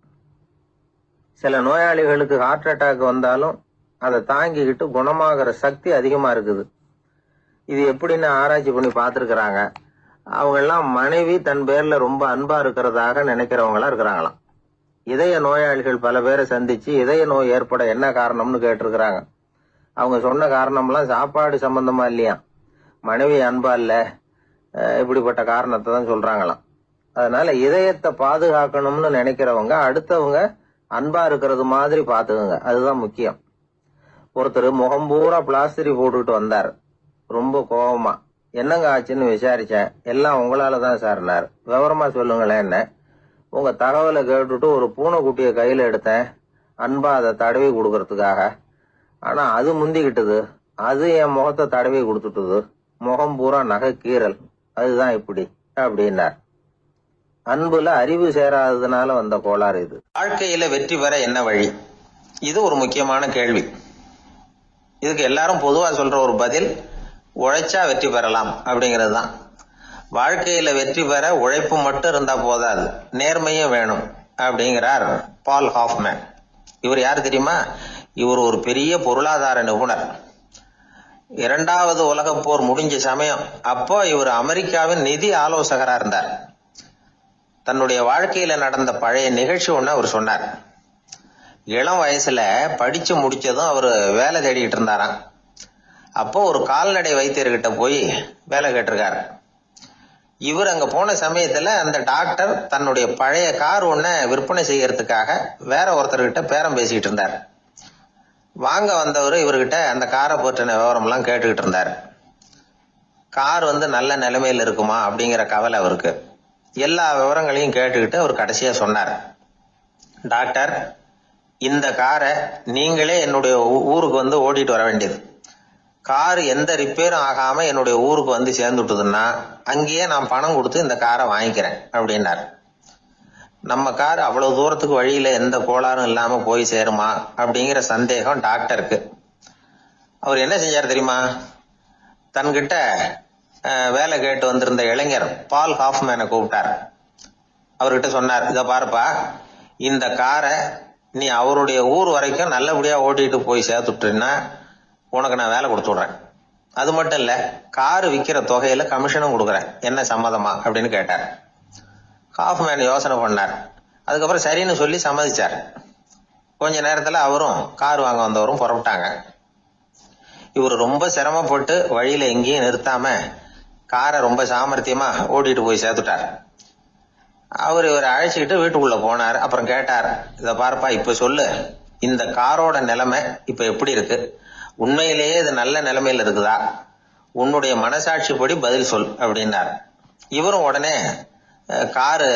சில நோயாளிகளுக்கு ஹார்ட் அட்டாக் வந்தாலும் அதை தாங்கிக்கிட்டு குணமாகிற சக்தி அதிகமா இருக்குது. இது எப்படின்னு ஆராய்ச்சி பண்ணி பார்த்திருக்கிறாங்க. அவங்க எல்லாம் மனைவி தன் பேர்ல ரொம்ப அன்பா இருக்கிறதாக நினைக்கிறவங்களா இருக்கிறாங்களாம். இதய நோயாளிகள் பல பேரை சந்திச்சு இதய நோய் ஏற்பட என்ன காரணம்னு கேட்டிருக்கிறாங்க. அவங்க சொன்ன காரணம்லாம் சாப்பாடு சம்பந்தமா இல்லையா, மனைவி அன்பா இல்ல, இப்படிப்பட்ட காரணத்தை தான் சொல்றாங்களாம். அதனால இதயத்தை பாதுகாக்கணும்னு நினைக்கிறவங்க அடுத்தவங்க அன்பா இருக்கிறது மாதிரி பாத்துக்குங்க, அதுதான் முக்கியம். ஒருத்தர் முகம் பூரா பிளாஸ்டரி போட்டுக்கிட்டு வந்தார். ரொம்ப கோபமா, என்னங்க ஆச்சுன்னு விசாரிச்சேன். எல்லாம் உங்களாலதான் சார்னார். விவரமா சொல்லுங்களேன். என்ன? உங்க தகவலை கேட்டுட்டு ஒரு பூனைக்குட்டிய கையில எடுத்தேன், அன்பா அதை தடவி கொடுக்கறதுக்காக. ஆனா அது முந்திக்கிட்டது, அது என் முகத்தை தடவி கொடுத்துட்டுது, முகம் பூரா நகை கீறல், அதுதான் இப்படி அப்படின்னார். அன்புல அறிவு சேராததுனால வந்த கோளாறு இது. வாழ்க்கையில வெற்றி பெற என்ன வழி? இது ஒரு முக்கியமான கேள்வி. இதுக்கு எல்லாரும் பொதுவா சொல்ற ஒரு பதில், உழைச்சா வெற்றி பெறலாம் அப்படிங்கிறது தான். வாழ்க்கையில வெற்றி பெற உழைப்பு மட்டும் இருந்தா போதாது, நேர்மையும் வேணும் அப்படிங்கிறார் பால் ஹாஃப்மேன். இவர் யார் தெரியுமா? இவர் ஒரு பெரிய பொருளாதார நிபுணர். 2வது உலகப் போர் முடிஞ்ச சமயம் அப்போ இவர் அமெரிக்காவின் நிதி ஆலோசகரா இருந்தார். தன்னுடைய வாழ்க்கையில நடந்த பழைய நிகழ்ச்சி ஒண்ணு அவர் சொன்னார். இளம் வயசுல படிச்சு முடிச்சதும் அவர் வேலை தேடிட்டு இருந்தாராம். அப்போ ஒரு கால்நடை வைத்தியர்கிட்ட போய் வேலை கேட்டிருக்காரு. இவர் அங்க போன சமயத்துல அந்த டாக்டர் தன்னுடைய பழைய கார் ஒன்ன விற்பனை செய்யறதுக்காக வேற ஒருத்தர்கிட்ட பேரம் பேசிட்டு இருந்தார். வாங்க வந்தவர் இவர்கிட்ட அந்த காரை பற்றின விவரம் எல்லாம் கேட்டுக்கிட்டு இருந்தார். கார் நல்ல நிலைமையில இருக்குமா அப்படிங்கிற கவலை அவருக்கு. எல்லா விவரங்களையும் கேட்டுக்கிட்டு அவர் கடைசியா சொன்னார், டாக்டர், இந்த காரை நீங்களே என்னுடைய ஊருக்கு ஓட்டிட்டு வர வேண்டியது. கார் எந்த ரிப்பேரும் ஆகாம என்னுடைய ஊருக்கு சேர்ந்துட்டுதுன்னா அங்கேயே நான் பணம் கொடுத்து இந்த காரை வாங்கிக்கிறேன் அப்படின்னார். நம்ம கார் அவ்வளவு தூரத்துக்கு வழியில எந்த கோளாறும் இல்லாம போய் சேருமா அப்படிங்கிற சந்தேகம் டாக்டருக்கு. அவர் என்ன செஞ்சார் தெரியுமா? தன்கிட்ட வேலை கேட்டு வந்திருந்த இளைஞர் பால் ஹாஃப்மேனை கூப்பிட்டார். அவர்கிட்ட சொன்னார், இத பாருப்பா, இந்த காரை நீ அவருடைய ஊர் வரைக்கும் நல்லபடியா ஓட்டிட்டு போய் சேர்த்துட்டீன்னா உனக்கு நான் வேலை கொடுத்து விடுறேன். அது மட்டும் இல்ல, காரு விற்கிற தொகையில கமிஷனும் கொடுக்குறேன், என்ன சம்மதமா அப்படின்னு கேட்டார். ஹாஃப்மேன் யோசனை பண்ணார். அதுக்கப்புறம் சரின்னு சொல்லி சம்மதிச்சார். கொஞ்ச நேரத்துல அவரும் கார் வாங்க வந்தவரும் புறப்பட்டாங்க. இவர் ரொம்ப சிரமப்பட்டு வழியில எங்கேயும் நிறுத்தாம காரை ரொம்ப சாமர்த்தியமா ஓட்டிட்டு போய் சேர்த்துட்டார். அவர் இவரை அழைச்சிக்கிட்டு வீட்டுக்குள்ள போனார். அப்புறம் கேட்டார், இத பாருப்பா, இப்ப சொல்லு, இந்த காரோட நிலைமை இப்ப எப்படி இருக்கு? உண்மையிலேயே இது நல்ல நிலைமையில இருக்குதா? உன்னுடைய மனசாட்சிப்படி பதில் சொல் அப்படின்னார். இவரும் உடனே காரு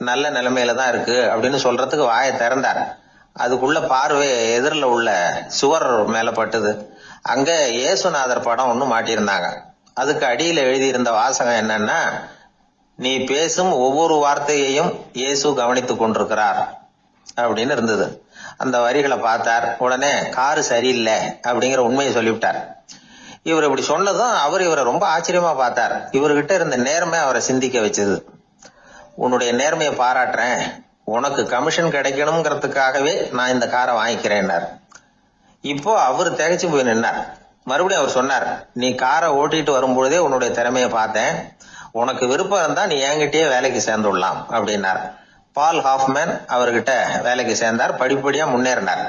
நல்ல நிலைமையில தான் இருக்கு அப்படின்னு சொல்றதுக்கு வாயை திறந்தார். அதுக்குள்ள பார்வை எதிரில் உள்ள சுவர் மேல பட்டுது. அங்க இயேசுநாதர் படம் ஒண்ணு மாட்டியிருந்தாங்க. அதுக்கு அடியில எழுதியிருந்த வாசகம் என்னன்னா, நீ பேசும் ஒவ்வொரு வார்த்தையையும் இயேசு கவனித்துக் கொண்டிருக்கிறார் அப்படின்னு இருந்தது. அந்த வரிகளை பார்த்தார். உடனே காரு சரியில்லை அப்படிங்கிற உண்மையை சொல்லிவிட்டார். இவர் இப்படி சொன்னதும் அவர் இவரை ரொம்ப ஆச்சரியமா பார்த்தார். இவர்கிட்ட இருந்த நேர்மை அவரை சிந்திக்க வச்சது. உன்னுடைய நேர்மையை பாராட்டுறேன், உனக்கு கமிஷன் கிடைக்கணுங்கிறதுக்காகவே நான் இந்த காரை வாங்கிக்கிறேன்னார். இப்போ அவர் திகைச்சு போய் நின்னார். மறுபடியும் அவர் சொன்னார், நீ காரை ஓட்டிட்டு வரும்பொழுதே உன்னுடைய திறமையை பார்த்தேன், உனக்கு விருப்பம் இருந்தா நீ என்கிட்டயே வேலைக்கு சேர்ந்து விடலாம் அப்படின்னார். பால் ஹாஃப்மேன் அவர்கிட்ட வேலைக்கு சேர்ந்தார். படிப்படியா முன்னேறினார்.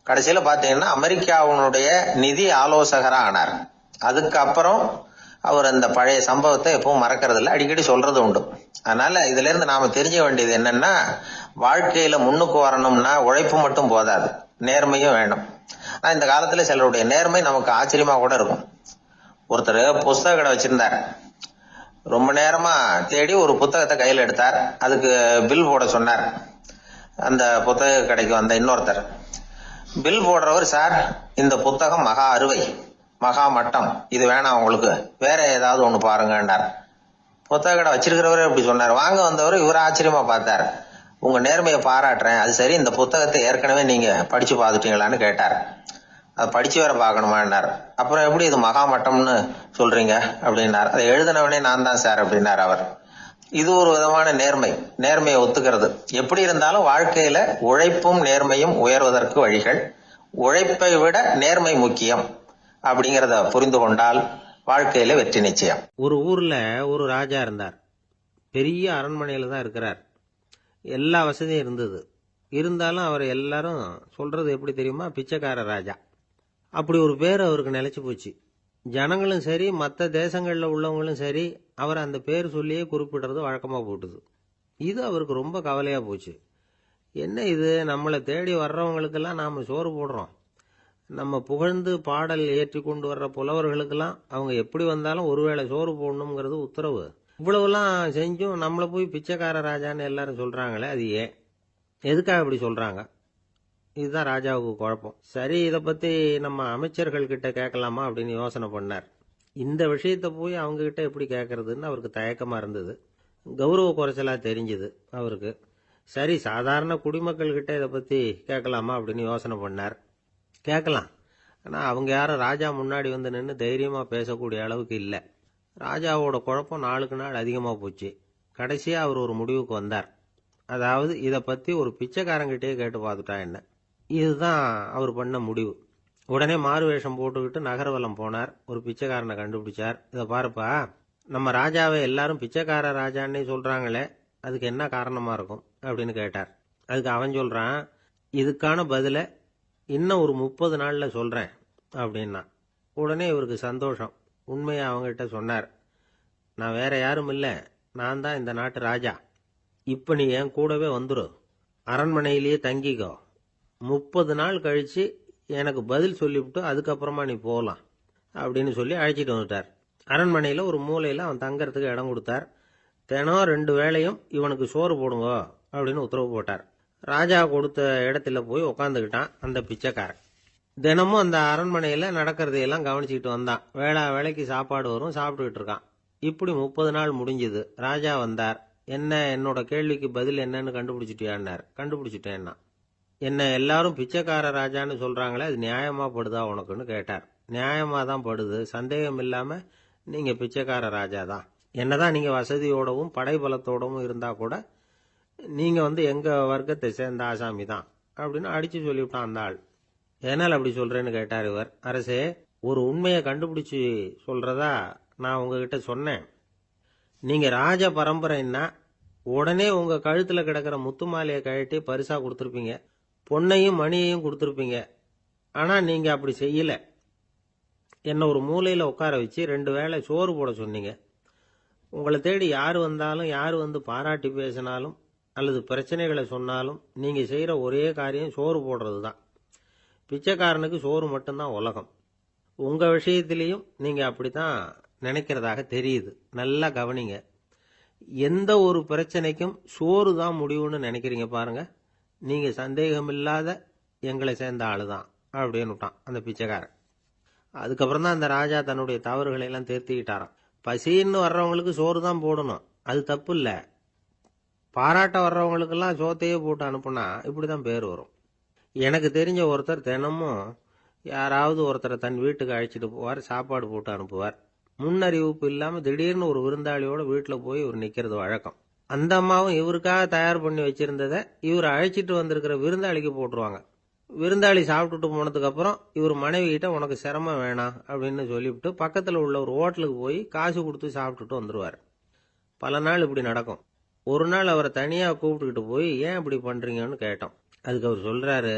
கடைசியில பாத்தீங்கன்னா அமெரிக்காவுடைய நிதி ஆலோசகரா ஆனார். அதுக்கப்புறம் அவர் அந்த பழைய சம்பவத்தை எப்பவும் மறக்கிறது இல்லை, அடிக்கடி சொல்றது உண்டு. அதனால இதுல இருந்து நாம தெரிஞ்ச வேண்டியது என்னன்னா, வாழ்க்கையில முன்னுக்கு வரணும்னா உழைப்பு மட்டும் போதாது, நேர்மையும் வேணும். ஆனா இந்த காலத்துல சிலருடைய நேர்மை நமக்கு ஆச்சரியமா கூட இருக்கும். ஒருத்தர் புஸ்தக கடை வச்சிருந்தார். ரொம்ப நேரமா தேடி ஒரு புத்தகத்தை கையில் எடுத்தார். அதுக்கு பில் போட சொன்னார். அந்த புத்தக கடைக்கு வந்த இன்னொருத்தர் பில் போடுறவர், சார் இந்த புத்தகம் மகா அறுவை, மகா மட்டம், இது வேணாம் உங்களுக்கு, வேற ஏதாவது ஒண்ணு பாருங்கன்னார். புத்தக கடை வச்சிருக்கிறவரே இப்படி சொன்னார். வாங்க வந்தவர் இவர் ஆச்சரியமா பார்த்தார். உங்க நேர்மையை பாராட்டுறேன், அது சரி இந்த புத்தகத்தை ஏற்கனவே நீங்க படிச்சு பார்த்துட்டீங்களான்னு கேட்டார். அதை படிச்சு வேற பாக்கணுமான்னார். அப்புறம் எப்படி இது மகாமட்டம்னு சொல்றீங்க அப்படின்னார். அதை எழுதினவனே நான் தான் சார் அப்படின்னார் அவர். இது ஒரு விதமான நேர்மை, நேர்மையை ஒத்துக்கிறது. எப்படி இருந்தாலும் வாழ்க்கையில உழைப்பும் நேர்மையும் உயர்வதற்கு வழிகள். உழைப்பை விட நேர்மை முக்கியம் அப்படிங்கறத புரிந்து கொண்டால் வாழ்க்கையில வெற்றி நிச்சயம்.
ஒரு ஊர்ல ஒரு ராஜா இருந்தார். பெரிய அரண்மனையில தான் இருக்கிறார். எல்லா வசதியும் இருந்தது. இருந்தாலும் அவர் எல்லாரும் சொல்றது எப்படி தெரியுமா, பிச்சைக்கார ராஜா. அப்படி ஒரு பேர் அவருக்கு நிலைச்சு போச்சு. ஜனங்களும் சரி, மற்ற தேசங்களில் உள்ளவங்களும் சரி, அவர் அந்த பேர் சொல்லியே குறிப்பிடுறது வழக்கமாக போட்டுது. இது அவருக்கு ரொம்ப கவலையாக போச்சு. என்ன இது, நம்மளை தேடி வர்றவங்களுக்கெல்லாம் நாம் சோறு போடுறோம், நம்ம புகழ்ந்து பாடல் ஏற்றி கொண்டு வர்ற புலவர்களுக்கெல்லாம் அவங்க எப்படி வந்தாலும் ஒருவேளை சோறு போடணுங்கிறது உத்தரவு. இவ்வளவுலாம் செஞ்சும் நம்மளை போய் பிச்சைக்கார ராஜான்னு எல்லாரும் சொல்றாங்களே, அது ஏன், எதுக்காக இப்படி சொல்றாங்க? இதுதான் ராஜாவுக்கு குழப்பம். சரி, இதை பத்தி நம்ம அமைச்சர்கள் கிட்ட கேட்கலாமா அப்படின்னு யோசனை பண்ணார். இந்த விஷயத்த போய் அவங்க கிட்ட எப்படி கேட்கறதுன்னு அவருக்கு தயக்கமா இருந்தது. கௌரவ குறைச்சலா தெரிஞ்சுது அவருக்கு. சரி, சாதாரண குடிமக்கள் கிட்ட இதை பத்தி கேட்கலாமா அப்படின்னு யோசனை பண்ணார். கேட்கலாம், ஆனா அவங்க யாரும் ராஜா முன்னாடி வந்து நின்று தைரியமா பேசக்கூடிய அளவுக்கு இல்லை. ராஜாவோட குழப்பம் நாளுக்கு நாள் அதிகமா போச்சு. கடைசியா அவர் ஒரு முடிவுக்கு வந்தார். அதாவது இதை பத்தி ஒரு பிச்சைக்காரங்கிட்டே கேட்டு பார்த்துட்டா என்ன. இதுதான் அவர் பண்ண முடிவு. உடனே மாறு வேஷம் போட்டுக்கிட்டு நகர்வலம் போனார். ஒரு பிச்சைக்காரனை கண்டுபிடிச்சார். இதை பாருப்பா, நம்ம ராஜாவை எல்லாரும் பிச்சைக்கார ராஜான்னே சொல்றாங்களே, அதுக்கு என்ன காரணமா இருக்கும் அப்படின்னு கேட்டார். அதுக்கு அவன் சொல்றான், இதுக்கான பதில இன்னும் ஒரு 30 நாள்ல சொல்றேன் அப்படின்னா. உடனே இவருக்கு சந்தோஷம். உண்மையை அவங்ககிட்ட சொன்னார். நான் வேற யாரும் இல்லை, நான் தான் இந்த நாட்டு ராஜா. இப்ப நீ என் கூடவே வந்துரு, அரண்மனையிலேயே தங்கிக்கோ. 30 நாள் கழிச்சு எனக்கு பதில் சொல்லிவிட்டு அதுக்கப்புறமா நீ போகலாம் அப்படின்னு சொல்லி அழைச்சிட்டு வந்துட்டார். அரண்மனையில் ஒரு மூலையில் அவன் தங்கறதுக்கு இடம் கொடுத்தார். தினம் 2 வேளையும் இவனுக்கு சோறு போடுங்க அப்படின்னு உத்தரவு போட்டார். ராஜா கொடுத்த இடத்துல போய் உக்காந்துக்கிட்டான் அந்த பிச்சைக்காரன். தினமும் அந்த அரண்மனையில் நடக்கிறதையெல்லாம் கவனிச்சுக்கிட்டு வந்தான். வேளைக்கு சாப்பாடு வரும், சாப்பிட்டுக்கிட்டு இருக்கான். இப்படி 30 நாள் முடிஞ்சுது. ராஜா வந்தார். என்ன, என்னோட கேள்விக்கு பதில் என்னன்னு கண்டுபிடிச்சிட்டியான்னார். கண்டுபிடிச்சிட்டேன்னா. என்ன எல்லாரும் பிச்சைக்கார ராஜான்னு சொல்றாங்களே, அது நியாயமா படுதா உனக்குன்னு கேட்டார். நியாயமா தான் படுது, சந்தேகம் இல்லாம நீங்க பிச்சைக்கார ராஜா தான். என்னதான் நீங்க வசதியோடவும் படைபலத்தோடவும் இருந்தா கூட நீங்க எங்க வர்க்கத்தை சேர்ந்த ஆசாமி தான் அப்படின்னு அடிச்சு சொல்லிவிட்டான் அந்த ஆள். என்னால் அப்படி சொல்றேன்னு கேட்டார் இவர். அரசே, ஒரு உண்மையை கண்டுபிடிச்சு சொல்றதா நான் உங்ககிட்ட சொன்னேன். நீங்க ராஜ பரம்பரைன்னா உடனே உங்க கழுத்துல கிடக்கிற முத்து மாலையை கழட்டி பரிசா கொடுத்துருப்பீங்க, பொன்னையும் மணியையும் கொடுத்துருப்பீங்க. ஆனா நீங்க அப்படி செய்யல. என்ன ஒரு மூலையில உட்கார வச்சு 2 வேளை சோறு போட சொன்னீங்க. உங்களை தேடி யார் வந்தாலும், யார் பாராட்டி பேசினாலும் அல்லது பிரச்சனைகளை சொன்னாலும் நீங்க செய்யற ஒரே காரியம் சோறு போடுறது தான். பிச்சைக்காரனுக்கு சோறு மட்டும்தான் உலகம். உங்க விஷயத்திலையும் நீங்க அப்படித்தான் நினைக்கிறதாக தெரியுது. நல்லா கவனிங்க. எந்த ஒரு பிரச்சனைக்கும் சோறு தான் முடிவுன்னு நினைக்கிறீங்க பாருங்க. நீங்க சந்தேகமில்லாத எங்களை சேர்ந்த ஆளுதான் அப்படின்னு விட்டான் அந்த பிச்சைக்காரன். அதுக்கப்புறம் தான் அந்த ராஜா தன்னுடைய தவறுகளை எல்லாம் தேர்த்திக்கிட்டாராம். பசின்னு வர்றவங்களுக்கு சோறு தான் போடணும், அது தப்பு இல்லை. பாராட்ட வர்றவங்களுக்கெல்லாம் சோத்தையே போட்டு அனுப்புனா இப்படிதான் பேர் வரும். எனக்கு தெரிஞ்ச ஒருத்தர் தினமும் யாராவது ஒருத்தரை தன் வீட்டுக்கு அழைச்சிட்டு போவார், சாப்பாடு போட்டு அனுப்புவார். முன்னறிவிப்பு இல்லாம திடீர்னு ஒரு விருந்தாளியோட வீட்டில் போய் ஒரு நிக்கிறது வழக்கம். அந்த அம்மாவும் இவருக்காக தயார் பண்ணி வச்சிருந்ததை இவர் அழைச்சிட்டு வந்திருக்கிற விருந்தாளிக்கு போட்டுருவாங்க. விருந்தாளி சாப்பிட்டுட்டு போனதுக்கு அப்புறம் இவர் மனைவி கிட்ட உனக்கு சிரமம் வேணாம் அப்படின்னு சொல்லிவிட்டு பக்கத்தில் உள்ள ஒரு ஹோட்டலுக்கு போய் காசு கொடுத்து சாப்பிட்டுட்டு வந்துடுவார். பல நாள் இப்படி நடக்கும். ஒரு நாள் அவரை தனியாக கூப்பிட்டுக்கிட்டு போய் ஏன் இப்படி பண்ணுறீங்கன்னு கேட்டோம். அதுக்கு அவர் சொல்கிறாரு,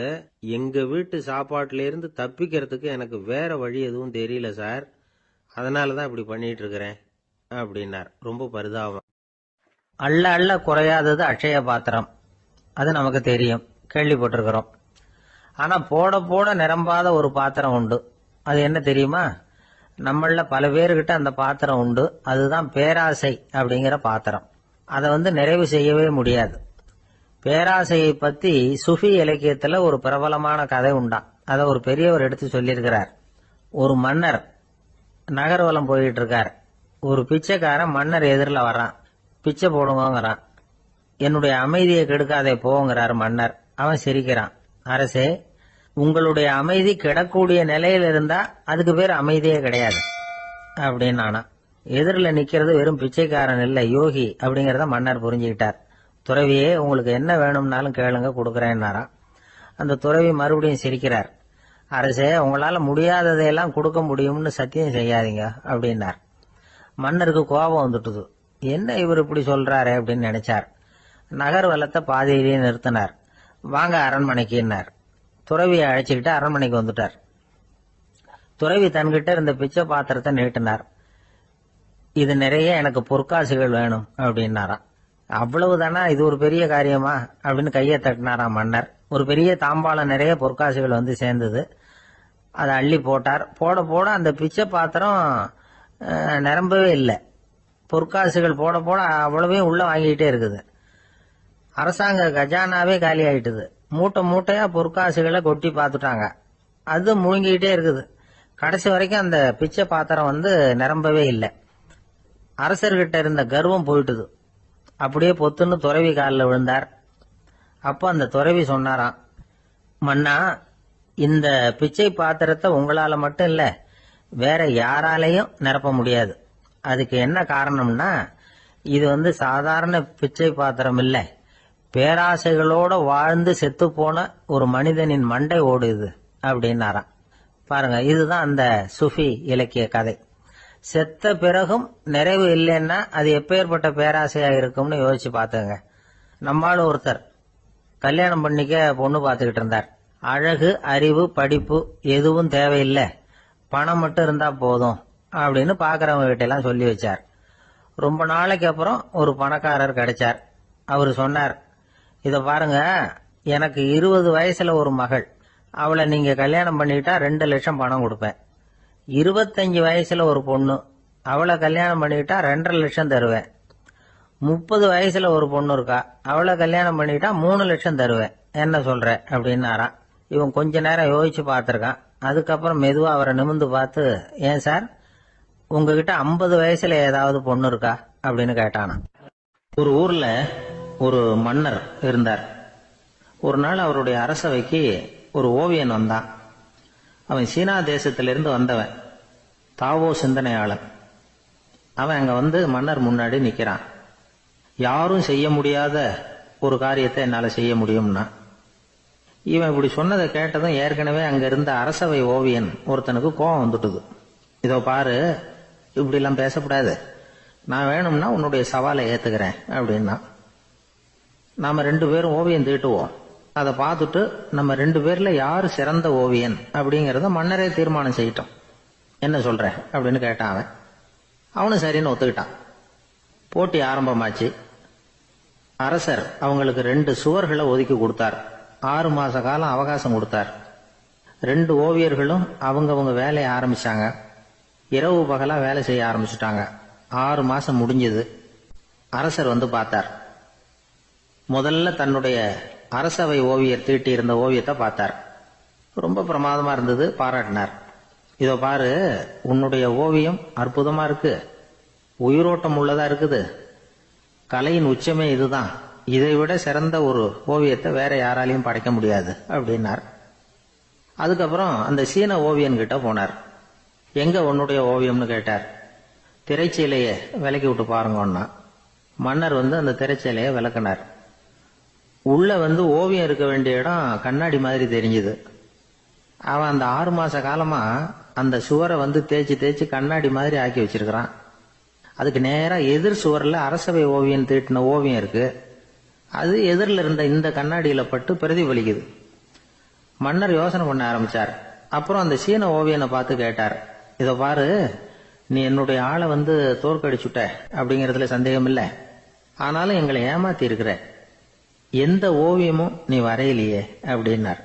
எங்கள் வீட்டு சாப்பாட்டிலேருந்து தப்பிக்கிறதுக்கு எனக்கு வேற வழி எதுவும் தெரியல சார், அதனால தான் இப்படி பண்ணிட்டு இருக்கிறேன் அப்படின்னார். ரொம்ப பரிதாபம்.
அள்ள அள்ள குறையாதது அட்சய பாத்திரம், அது நமக்கு தெரியும், கேள்விப்பட்டிருக்கிறோம். ஆனா போட போட நிரம்பாத ஒரு பாத்திரம் உண்டு. அது என்ன தெரியுமா? நம்மள பல பேர்கிட்ட அந்த பாத்திரம் உண்டு. அதுதான் பேராசை அப்படிங்கிற பாத்திரம். அதை நிறைவு செய்யவே முடியாது. பேராசையை பத்தி சுஃபி இலக்கியத்துல ஒரு பிரபலமான கதை உண்டாம். அதை ஒரு பெரியவர் எடுத்து சொல்லியிருக்கிறார். ஒரு மன்னர் நகர்வலம் போயிட்டு இருக்கார். ஒரு பிச்சைக்காரன் மன்னர் எதிரில் வர்றான். பிச்சை போடுங்கிறான். என்னுடைய அமைதியை கெடுக்காதே போங்கிறார் மன்னர். அவன் சிரிக்கிறான். அரசே, உங்களுடைய அமைதி கெடக்கூடிய நிலையில இருந்தா அதுக்கு பேர் அமைதியே கிடையாது அப்படின்னு. எதிரில் நிக்கிறது வெறும் பிச்சைக்காரன் இல்ல, யோகி அப்படிங்கறத மன்னர் புரிஞ்சுக்கிட்டார். துறவியே, உங்களுக்கு என்ன வேணும்னாலும் கேளுங்க, கொடுக்கறேன்னாராம். அந்த துறவி மறுபடியும் சிரிக்கிறார். அரசே, உங்களால முடியாததையெல்லாம் கொடுக்க முடியும்னு சத்தியம் செய்யாதீங்க அப்படின்னார். மன்னருக்கு கோபம் வந்துட்டுது. என்ன இவர் இப்படி சொல்றாரு அப்படின்னு நினைச்சார். நகர்வலத்தை பாதியிலேயே நிறுத்தினார். வாங்க அரண்மனைக்குன்னார். துறவியை அழைச்சிக்கிட்டு அரண்மனைக்கு வந்துட்டார். துறவி தன்கிட்ட இருந்த பிச்சை பாத்திரத்தை நீட்டினார். இது நிறைய எனக்கு பொற்காசுகள் வேணும் அப்படின்னாராம். அவ்வளவுதானா, இது ஒரு பெரிய காரியமா அப்படின்னு கையை தட்டினாராம் மன்னர். ஒரு பெரிய தாம்பாளம் நிறைய பொற்காசுகள் சேர்ந்தது. அதை அள்ளி போட்டார். போட போட அந்த பிச்சை பாத்திரம் நிரம்பவே இல்லை. பொற்காசுகள் போட போட அவ்வளவே உள்ள வாங்கிக்கிட்டே இருக்குது. அரசாங்க கஜானாவே காலி ஆயிட்டுது. மூட்டை மூட்டையா பொற்காசுகளை கொட்டி பார்த்துட்டாங்க. அது முழுங்கிக்கிட்டே இருக்குது. கடைசி வரைக்கும் அந்த பிச்சை பாத்திரம் நிரம்பவே இல்லை. அரசர்கிட்ட இருந்த கர்வம் போயிட்டுது. அப்படியே பொத்துன்னு துறவி காலில் விழுந்தார். அப்போ அந்த துறவி சொன்னாராம், மன்னா, இந்த பிச்சை பாத்திரத்தை உங்களால மட்டும் இல்ல, வேற யாராலையும் நிரப்ப முடியாது. அதுக்கு என்ன காரணம்னா, இது சாதாரண பிச்சை பாத்திரம் இல்ல, பேராசைகளோட வாழ்ந்து செத்து போன ஒரு மனிதனின் மண்டை ஓடுது அப்படின்னாராம். பாருங்க, இதுதான் அந்த சுஃபி இலக்கிய கதை. செத்த பிறகும் நிறைவு இல்லைன்னா அது எப்பேற்பட்ட பேராசையா இருக்கும்னு யோசிச்சு பார்த்துங்க. நம்மால ஒருத்தர் கல்யாணம் பண்ணிக்க பொண்ணு பார்த்துக்கிட்டு இருந்தார். அழகு, அறிவு, படிப்பு எதுவும் தேவையில்லை, பணம் மட்டும் இருந்தா போதும் அப்படின்னு பாக்குறவங்க கிட்ட எல்லாம் சொல்லி வச்சார். ரொம்ப நாளைக்கு அப்புறம் ஒரு பணக்காரர் கிடைச்சார். அவர் சொன்னார், இத பாருங்க, எனக்கு 20 வயசுல ஒரு மகள், அவளை நீங்க கல்யாணம் பண்ணிக்கிட்டா 2 லட்சம் பணம் கொடுப்பேன். 25 வயசுல ஒரு பொண்ணு, அவளை கல்யாணம் பண்ணிக்கிட்டா 2.5 லட்சம் தருவேன். 30 வயசுல ஒரு பொண்ணு இருக்கா, அவளை கல்யாணம் பண்ணிக்கிட்டா 3 லட்சம் தருவேன். என்ன சொல்ற அப்படின்னாராம். இவன் கொஞ்ச நேரம் யோசிச்சு பார்த்திருக்கான். அதுக்கப்புறம் மெதுவா அவரை நிமிர்ந்து பார்த்து, ஏன் சார், உங்ககிட்ட 50 வயசுல ஏதாவது பொண்ணு இருக்கா அப்படின்னு கேட்டானா. ஒரு ஊர்ல ஒரு மன்னர் இருந்தார். ஒரு நாள் அவருடைய அரசவைக்கு ஒரு ஓவியன் வந்தான். அவன் சீனா தேசத்திலிருந்து வந்தவன், தாவோ சிந்தனையாளன். அவன் அங்க மன்னர் முன்னாடி நிக்கிறான். யாரும் செய்ய முடியாத ஒரு காரியத்தை என்னால செய்ய முடியும்னா. இவன் இப்படி சொன்னதை கேட்டதும் ஏற்கனவே அங்க இருந்த அரசவை ஓவியன் ஒருத்தனுக்கு கோபம் வந்துட்டுது. இதோ பாரு, இப்படி எல்லாம் பேசக்கூடாது, நான் வேணும்னா உன்னுடைய சவாலை ஏத்துக்கிறேன் அப்படின்னா. நாம 2 பேரும் ஓவியம் தீட்டுவோம், அதை பார்த்துட்டு நம்ம 2 பேர்ல யாரு சிறந்த ஓவியன் அப்படிங்கறத மன்னரே தீர்மானம் செய்யட்டும், என்ன சொல்ற அப்படின்னு கேட்டான் அவன். அவனும் சரின்னு ஒத்துக்கிட்டான். போட்டி ஆரம்பமாச்சு. அரசர் அவங்களுக்கு 2 சுவர்களை ஒதுக்கி கொடுத்தார். 6 மாச காலம் அவகாசம் கொடுத்தார். 2 ஓவியர்களும் அவங்கவங்க வேலையை ஆரம்பிச்சாங்க. இரவு பகலா வேலை செய்ய ஆரம்பிச்சுட்டாங்க. 6 மாசம் முடிஞ்சது. அரசர் பார்த்தார். முதல்ல தன்னுடைய அரசவை ஓவியர் தீட்டி இருந்த ஓவியத்தை பார்த்தார். ரொம்ப பிரமாதமா இருந்தது, பாராட்டினார். இதோ பாரு, உன்னுடைய ஓவியம் அற்புதமா இருக்கு, உயிரோட்டம் உள்ளதா இருக்குது, கலையின் உச்சமே இதுதான், இதை விட சிறந்த ஒரு ஓவியத்தை வேற யாராலையும் படைக்க முடியாது அப்படின்னார். அதுக்கப்புறம் அந்த சீன ஓவியன் கிட்ட போனார். எங்க உன்னுடைய ஓவியம்னு கேட்டார். திரைச்சீலையை விலக்கி விட்டு பாருங்கன்னா. மன்னர் அந்த திரைச்சலையை விளக்குனார். உள்ள ஓவியம் இருக்க வேண்டிய இடம் கண்ணாடி மாதிரி தெரிஞ்சுது. அவன் அந்த 6 மாச காலமா அந்த சுவரை தேய்ச்சி தேய்ச்சி கண்ணாடி மாதிரி ஆக்கி வச்சிருக்கிறான். அதுக்கு நேரா எதிர் சுவரில் அரசவை ஓவியம் தீட்டின ஓவியம் இருக்கு. அது எதிரில் இருந்த இந்த கண்ணாடியில பட்டு பிரதிபலிக்குது. மன்னர் யோசனை பண்ண ஆரம்பிச்சார். அப்புறம் அந்த சீன ஓவியனை பார்த்து கேட்டார், இதை பாரு, நீ என்னுடைய ஆளை தோற்கடிச்சுட்ட அப்படிங்கறதுல சந்தேகம் இல்லை. ஆனாலும் எங்களை ஏமாத்தி இருக்கிற, எந்த ஓவியமும் நீ வரையிலையே அப்படின்னார்.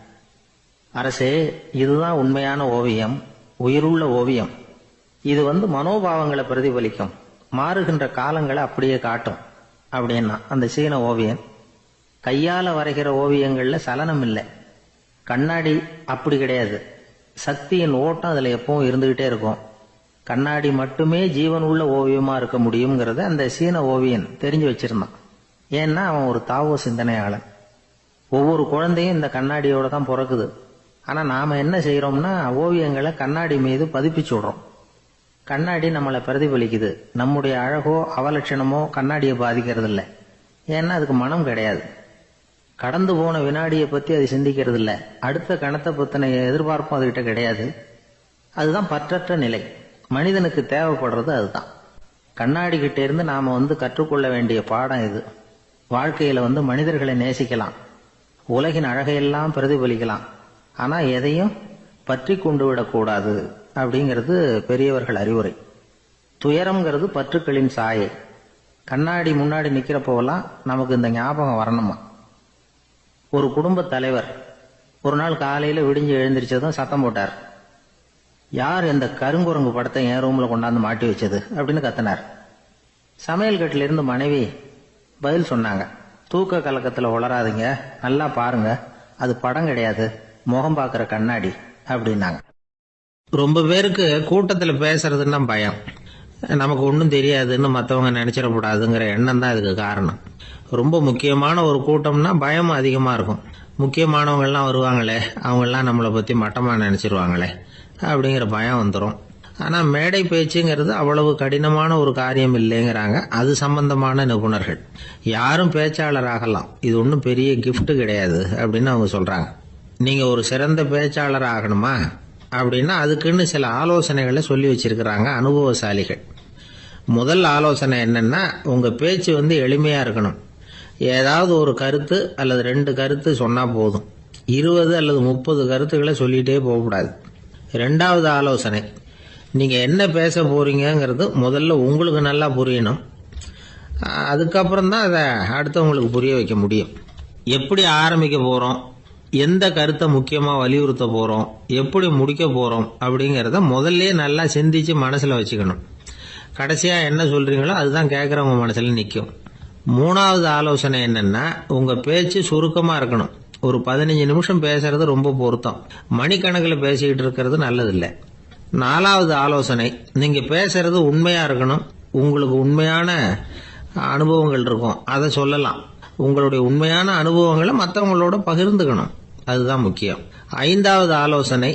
அரசே, இதுதான் உண்மையான ஓவியம், உயிருள்ள ஓவியம். இது மனோபாவங்களை பிரதிபலிக்கும், மாறுகின்ற காலங்களை அப்படியே காட்டும் அப்படின்னா அந்த சீன ஓவியன். கையால வரைகிற ஓவியங்கள்ல சலனம் இல்லை. கண்ணாடி அப்படி கிடையாது. சக்தியின் ஓட்டம் அதுல எப்பவும் இருந்துகிட்டே இருக்கும். கண்ணாடி மட்டுமே ஜீவன் உள்ள ஓவியமா இருக்க முடியுங்கிறத அந்த சீன ஓவியன் தெரிஞ்சு வச்சிருந்தான். ஏன்னா அவன் ஒரு தாவோ சிந்தனையாளன். ஒவ்வொரு குழந்தையும் இந்த கண்ணாடியோட தான் பிறக்குது. ஆனா நாம என்ன செய்யறோம்னா ஓவியங்களை கண்ணாடி மீது பதிப்பிச்சு விடுறோம். கண்ணாடி நம்மளை பிரதிபலிக்குது. நம்முடைய அழகோ அவலட்சணமோ கண்ணாடியை பாதிக்கிறது இல்லை. ஏன்னா அதுக்கு மனம் கிடையாது. கடந்து போன வினாடியை பத்தி அது சிந்திக்கிறது இல்லை. அடுத்த கணத்தை பத்தின எதிர்பார்ப்பும் அதுகிட்ட கிடையாது. அதுதான் பற்றற்ற நிலை. மனிதனுக்கு தேவைப்படுறது அதுதான். கண்ணாடி கிட்ட இருந்து நாம கற்றுக்கொள்ள வேண்டிய பாடம் இது. வாழ்க்கையில மனிதர்களை நேசிக்கலாம், உலகின் அழகையெல்லாம் பிரதிபலிக்கலாம், ஆனா எதையும் பற்றி கொண்டு விடக்கூடாது அப்படிங்கிறது பெரியவர்கள் அறிவுரை. துயரம்ங்கிறது பற்றுக்களின் சாயை. கண்ணாடி முன்னாடி நிக்கிறப்போவெல்லாம் நமக்கு இந்த ஞாபகம் வரணுமா. ஒரு குடும்ப தலைவர் ஒரு நாள் காலையில விடிஞ்சு எழுந்திரிச்சதும் சத்தம் போட்டார். யார் இந்த கருங்குரங்கு படத்தை என் ரூம்ல கொண்டாந்து மாட்டி வச்சது அப்படின்னு கத்தினார். சமையல் கட்டில இருந்து மனைவி பதில் சொன்னாங்க, தூக்க கலக்கத்துல உளராதீங்க, நல்லா பாருங்க, அது படம் கிடையாது, முகம் பார்க்கிற கண்ணாடி அப்படின்னாங்க.
ரொம்ப பேருக்கு கூட்டத்துல பேசுறதுன்னா பயம். நமக்கு ஒன்றும் தெரியாதுன்னு மற்றவங்க நினைச்சிடக்கூடாதுங்கிற எண்ணம் தான் இதுக்கு காரணம். ரொம்ப முக்கியமான ஒரு கூட்டம்னா பயம் அதிகமா இருக்கும். முக்கியமானவங்கெல்லாம் வருவாங்களே, அவங்கெல்லாம் நம்மளை பத்தி மட்டமா நினைச்சிருவாங்களே அப்படிங்கிற பயம் வந்துடும். ஆனா மேடை பேச்சுங்கிறது அவ்வளவு கடினமான ஒரு காரியம் இல்லைங்கிறாங்க அது சம்பந்தமான நிபுணர்கள். யாரும் பேச்சாளர் ஆகலாம், இது ஒன்றும் பெரிய கிஃப்ட் கிடையாது அப்படின்னு அவங்க சொல்றாங்க. நீங்க ஒரு சிறந்த பேச்சாளர் ஆகணுமா அப்படின்னா அதுக்குன்னு சில ஆலோசனைகளை சொல்லி வச்சிருக்கிறாங்க அனுபவசாலிகள். முதல் ஆலோசனை என்னன்னா, உங்க பேச்சு எளிமையா இருக்கணும். ஏதாவது ஒரு கருத்து அல்லது 2 கருத்து சொன்னா போதும். 20 அல்லது 30 கருத்துக்களை சொல்லிட்டே போகக்கூடாது. 2வது ஆலோசனை, நீங்க என்ன பேச போறீங்கிறது முதல்ல உங்களுக்கு நல்லா புரியணும். அதுக்கப்புறம் தான் அதை அடுத்தவங்களுக்கு புரிய வைக்க முடியும். எப்படி ஆரம்பிக்க போறோம், எந்த கருத்தை முக்கியமா வலியுறுத்த போறோம், எப்படி முடிக்க போறோம் அப்படிங்கறத முதல்ல நல்லா சிந்திச்சு மனசுல வச்சுக்கணும். கடைசியா என்ன சொல்றீங்களோ அதுதான் கேட்கறவங்க மனசுல நிற்கும். 3வது ஆலோசனை என்னன்னா, உங்க பேச்சு சுருக்கமா இருக்கணும். ஒரு 15 நிமிஷம் பேசுறது ரொம்ப பொருத்தம். மணிக்கணக்கில் பேசிக்கிட்டு இருக்கிறது நல்லதில்லை. 4வது ஆலோசனை, நீங்க பேசுறது உண்மையா இருக்கணும். உங்களுக்கு உண்மையான அனுபவங்கள் இருக்கும், அதை சொல்லலாம். உங்களுடைய உண்மையான அனுபவங்களை மற்றவங்களோட பகிர்ந்துக்கணும், அதுதான் முக்கியம். 5வது ஆலோசனை,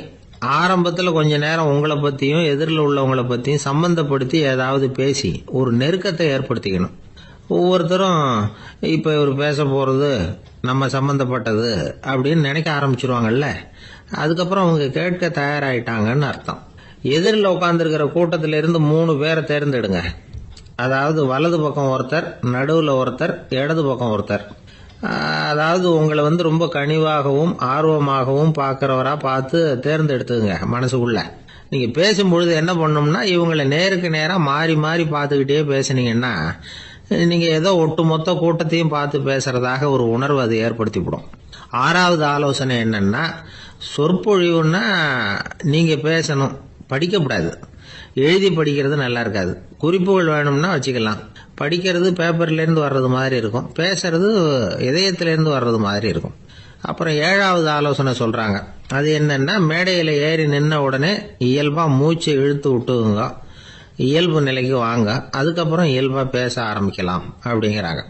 ஆரம்பத்துல கொஞ்ச நேரம் உங்களை பத்தியும் எதிரில் உள்ளவங்களை பத்தியும் சம்பந்தப்படுத்தி ஏதாவது பேசி ஒரு நெருக்கத்தை ஏற்படுத்திக்கணும். ஒவ்வொருத்தரும் இப்ப இவர் பேச போறது நம்ம சம்பந்தப்பட்டது அப்படின்னு நினைக்க ஆரம்பிச்சிருவாங்கல்ல, அதுக்கப்புறம் அவங்க கேட்க தயாராயிட்டாங்கன்னு அர்த்தம். எதிரில் உட்காந்துருக்கிற கூட்டத்தில இருந்து 3 பேரை தேர்ந்தெடுங்க. அதாவது வலது பக்கம் ஒருத்தர், நடுவுல ஒருத்தர், இடது பக்கம் ஒருத்தர். அதாவது உங்களை ரொம்ப கனிவாகவும் ஆர்வமாகவும் பார்க்கிறவரா பார்த்து தேர்ந்தெடுத்துங்க மனசுக்குள்ள. நீங்க பேசும்பொழுது என்ன பண்ணணும்னா, இவங்களை நேருக்கு நேரா மாறி மாறி பார்த்துக்கிட்டே பேசுனீங்கன்னா நீங்க ஏதோ ஒட்டுமொத்த கூட்டத்தையும் பார்த்து பேசுறதாக ஒரு உணர்வு அது ஏற்படுத்திவிடும். 6வது ஆலோசனை என்னன்னா, சொற்பொழிவுன்னா நீங்க பேசணும், படிக்கக்கூடாது. எழுதி படிக்கிறது நல்லா இருக்காது. குறிப்புகள் வேணும்னா வச்சுக்கலாம். படிக்கிறது பேப்பர்ல இருந்து வர்றது மாதிரி இருக்கும், பேசுறது இதயத்திலிருந்து வர்றது மாதிரி இருக்கும். அப்புறம் 7வது ஆலோசனை சொல்றாங்க. அது என்னன்னா, மேடையில ஏறி நின்ன உடனே இயல்பா மூச்சு இழுத்து விட்டுங்க, இயல்பு நிலைக்கு வாங்க, அதுக்கப்புறம் இயல்பா பேச ஆரம்பிக்கலாம் அப்படிங்கிறாங்க.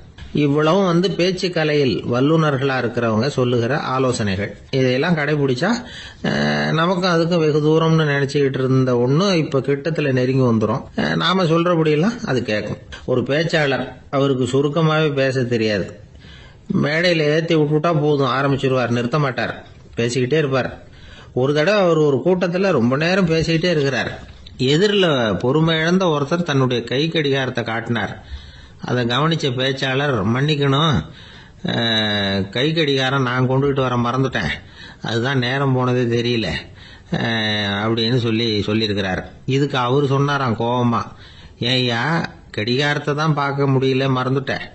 இவ்வளவும் பேச்சு கலையில் வல்லுநர்களா இருக்கிறவங்க சொல்லுகிற ஆலோசனைகள். இதையெல்லாம் கடைபிடிச்சா நமக்கும் அதுக்கும் வெகு தூரம்னு நினைச்சுக்கிட்டு இருந்த ஒண்ணு இப்ப கிட்டத்துல நெருங்கி வந்துடும். நாம சொல்றபடியெல்லாம் அது கேட்கும். ஒரு பேச்சாளர், அவருக்கு சுருக்கமாவே பேச தெரியாது. மேடையில ஏற்றி விட்டுட்டா போதும், ஆரம்பிச்சிருவார், நிறுத்த மாட்டார், பேசிக்கிட்டே இருப்பார். ஒரு தடவை அவர் ஒரு கூட்டத்துல ரொம்ப நேரம் பேசிக்கிட்டே இருக்கிறார். எதிரில் பொறுமை இழந்த ஒருத்தர் தன்னுடைய கை கடிகாரத்தை காட்டினார். அதை கவனிச்ச பேச்சாளர், மன்னிக்கணும், கை கடிகாரம் நான் கொண்டுகிட்டு வர மறந்துட்டேன், அதுதான் நேரம் போனதே தெரியல அப்படின்னு சொல்லியிருக்கிறார். இதுக்கு அவர் சொன்னாராம் கோபமா, ஏய்யா கடிகாரத்தை தான் பார்க்க முடியல, மறந்துட்டேன்,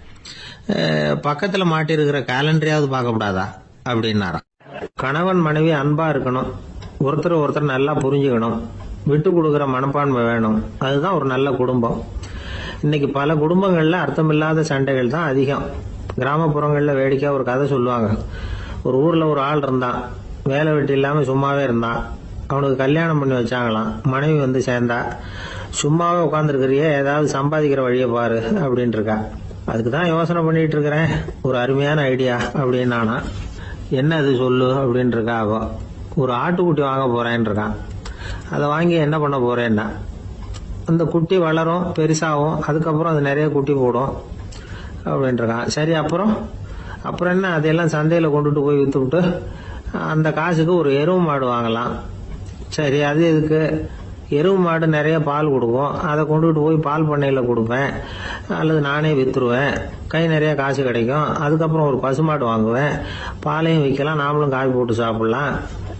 பக்கத்துல மாட்டிருக்கிற கேலண்டரையாவது பார்க்கக்கூடாதா அப்படின்னாராம். கணவன் மனைவி அன்பா இருக்கணும், ஒருத்தர் நல்லா புரிஞ்சுக்கணும், விட்டு கொடுக்கிற மனப்பான்மை வேணும். அதுதான் ஒரு நல்ல குடும்பம். இன்னைக்கு பல குடும்பங்கள்ல அர்த்தமில்லாத சண்டைகள் தான் அதிகம். கிராமப்புறங்கள்ல வேடிக்கை ஒரு கதை சொல்லுவாங்க. ஒரு ஊர்ல ஒரு ஆள் இருந்தான், வேலை வெட்டி இல்லாம சும்மாவே இருந்தான். அவனுக்கு கல்யாணம் பண்ணி வச்சாங்களாம். மனைவி சேர்ந்தா, சும்மாவே உட்காந்துருக்கிறியே, ஏதாவது சம்பாதிக்கிற வழியை பாரு அப்படின்ட்டு இருக்கா. அதுக்கு தான் யோசனை பண்ணிட்டு இருக்கிறேன், ஒரு அருமையான ஐடியா அப்படின்னானா. என்ன அது சொல்லு அப்படின்னு இருக்கா. அவ ஒரு ஆட்டுக்குட்டி வாங்க போறேன்னு இருக்கான். அதை வாங்கி என்ன பண்ண போறேன்னா, அந்த குட்டி வளரும், பெருசாகும், அதுக்கப்புறம் அது நிறைய குட்டி போடும் அப்படின்ட்டு இருக்கான். சரி, அப்புறம் என்ன, அதையெல்லாம் சந்தையில கொண்டுட்டு போய் வித்துவிட்டு அந்த காசுக்கு ஒரு எருவு மாடு வாங்கலாம். சரி, அது எதுக்கு? எருவு மாடு நிறைய பால் கொடுக்கும், அதை கொண்டுகிட்டு போய் பால் பண்ணையில கொடுப்பேன், அல்லது நானே வித்துருவேன், கை நிறைய காசு கிடைக்கும். அதுக்கப்புறம் ஒரு பசுமாடு வாங்குவேன், பாலையும் விற்கலாம், நாமளும் காய் போட்டு சாப்பிடலாம்,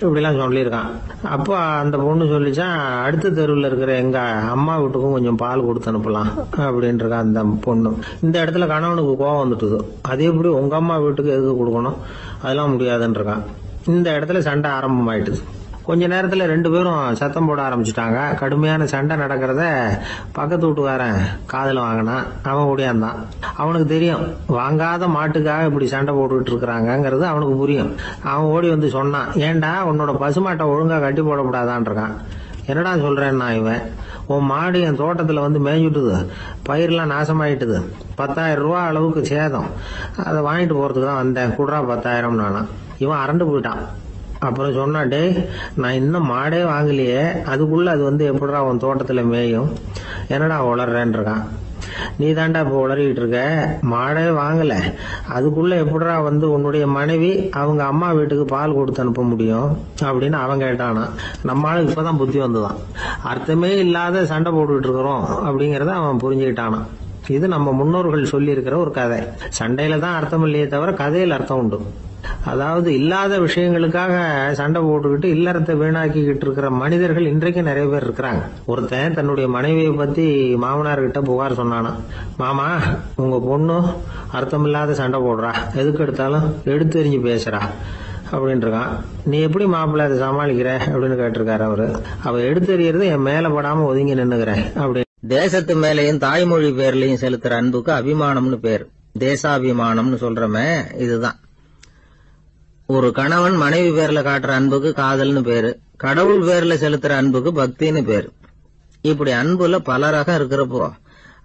இப்படிலாம் சொல்லியிருக்கான். அப்போ அந்த பொண்ணு சொல்லிச்சான், அடுத்த தெருவில் இருக்கிற எங்க அம்மா வீட்டுக்கும் கொஞ்சம் பால் கொடுத்து அனுப்பலாம் அப்படின்ட்டு இருக்கா அந்த பொண்ணு. இந்த இடத்துல கணவனுக்கு கோவம் வந்துட்டுது. அது எப்படி உங்க அம்மா வீட்டுக்கு எதுக்கு கொடுக்கணும், அதெல்லாம் முடியாதுன்னு இருக்கான். இந்த இடத்துல சண்டை ஆரம்பமாயிட்டுது. கொஞ்ச நேரத்துல ரெண்டு பேரும் சத்தம் போட ஆரம்பிச்சுட்டாங்க. கடுமையான சண்டை நடக்கிறத பக்கத்து வீட்டுக்காரன் காதுல வாங்கினான். அவன் ஓடியாந்தான். அவனுக்கு தெரியும், வாங்காத மாட்டுக்காக இப்படி சண்டை போட்டுக்கிட்டு இருக்கிறாங்கிறது அவனுக்கு புரியும். அவன் ஓடி சொன்னான், ஏண்டா உன்னோட பசுமாட்டை ஒழுங்கா கட்டி போடக்கூடாதான்னு இருக்கான். என்னடா சொல்றேன்னா, இவன் உன் மாடு என் தோட்டத்துல மேய்ஞ்சுட்டுது, பயிரெல்லாம் நாசமாயிட்டுது, 10,000 ரூபா அளவுக்கு சேதம், அதை வாங்கிட்டு போறதுக்கு தான் வந்தேன், குடுறா 10,000 நானா. இவன் அரண்டு போயிட்டான். அப்புறம் சொன்னா, டே நான் இன்னும் மாடே வாங்கலையே, அதுக்குள்ள அது எப்படிடா உன் தோட்டத்துல மேயும், என்னடா உளறேன்னு இருக்கான். நீ தாண்டா இப்ப உளறிட்டு இருக்க, மாடே வாங்கல, அதுக்குள்ள எப்படிடா உன்னுடைய மனைவி அவங்க அம்மா வீட்டுக்கு பால் கொடுத்து அனுப்ப முடியும் அப்படின்னு அவன் கேட்டானா. நம்ம ஆளுக்கு இப்பதான் புத்தி வந்துதான், அர்த்தமே இல்லாத சண்டை போட்டுக்கிட்டு இருக்கிறோம் அப்படிங்கறத அவன் புரிஞ்சுக்கிட்டானா. இது நம்ம முன்னோர்கள் சொல்லி இருக்கிற ஒரு கதை. சண்டையில தான் அர்த்தம் இல்லையே தவிர கதையில் அர்த்தம் உண்டு. அதாவது இல்லாத விஷயங்களுக்காக சண்டை போட்டுக்கிட்டு இல்லறத்தை வீணாக்கிக்கிட்டு இருக்கிற மனிதர்கள் இன்றைக்கு நிறைய பேர் இருக்கிறாங்க. ஒருத்தன் தன்னுடைய மனைவியை பத்தி மாமனார்கிட்ட புகார் சொன்னானா, மாமா உங்க பொண்ணு அர்த்தமில்லாத சண்டை போடுறா, எதுக்கு எடுத்தாலும் எடுத்தெறிஞ்சு பேசுறா அப்படின்னு இருக்கான். நீ எப்படி மாப்பிள்ளை அதை சமாளிக்கிற அப்படின்னு கேட்டிருக்காரு அவரு. அவ எடுத்தெறியறது என் மேல படாம ஒதுங்கி நின்னுக்கிறேன் அப்படி.
தேசத்து மேலையும் தாய்மொழி பேர்லயும் செலுத்துற அன்புக்கு அபிமானம்னு பேர். தேசாபிமானம்னு சொல்றமே இதுதான். ஒரு கணவன் மனைவி பேர்ல காட்டுற அன்புக்கு காதல்னு பேரு, கடவுள் பேர்ல செலுத்துற அன்புக்கு பக்தின்னு பேரு. இப்படி அன்புல பல ரகம் இருக்கிறப்போ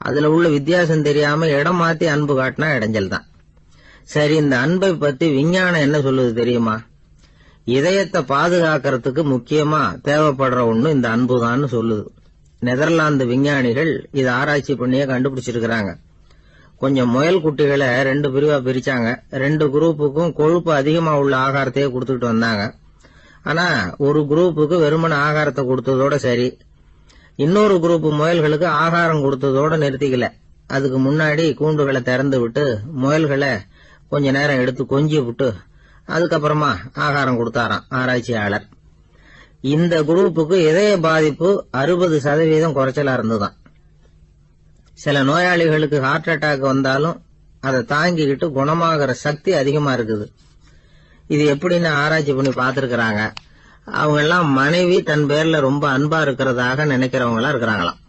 அதுல உள்ள வித்தியாசம் தெரியாம இடம் மாத்தி அன்பு காட்டினா இடைஞ்சல் தான். சரி, இந்த அன்பை பத்தி விஞ்ஞானம் என்ன சொல்லுது தெரியுமா? இதயத்தை பாதுகாக்கிறதுக்கு முக்கியமா தேவைப்படுற ஒண்ணு இந்த அன்புதான்னு சொல்லுது. நெதர்லாந்து விஞ்ஞானிகள் இதை ஆராய்ச்சி பண்ணியே கண்டுபிடிச்சிருக்கிறாங்க. கொஞ்சம் முயல் குட்டிகளை 2 பிரிவா பிரிச்சாங்க. 2 குரூப்புக்கும் கொழுப்பு அதிகமா உள்ள ஆகாரத்தையே கொடுத்துட்டு வந்தாங்க. ஆனா ஒரு குரூப்புக்கு வெறுமன ஆகாரத்தை கொடுத்ததோட சரி, இன்னொரு குரூப் முயல்களுக்கு ஆகாரம் கொடுத்ததோட நிறுத்திக்கல. அதுக்கு முன்னாடி கூண்டுகளை திறந்து விட்டு முயல்களை கொஞ்ச நேரம் எடுத்து கொஞ்சி விட்டு அதுக்கப்புறமா ஆகாரம் கொடுத்தாராம் ஆராய்ச்சியாளர். இந்த குரூப்புக்கு இதய பாதிப்பு 60% குறைச்சலா இருந்துதான். சில நோயாளிகளுக்கு ஹார்ட் அட்டாக் வந்தாலும் அதை தாங்கிக்கிட்டு குணமாகிற சக்தி அதிகமா இருக்குது. இது எப்படின்னு ஆராய்ச்சி பண்ணி பார்த்திருக்கிறாங்க. அவங்க எல்லாம் மனைவி தன் பேர்ல ரொம்ப அன்பா இருக்கிறதாக நினைக்கிறவங்களா இருக்கிறாங்களாம்.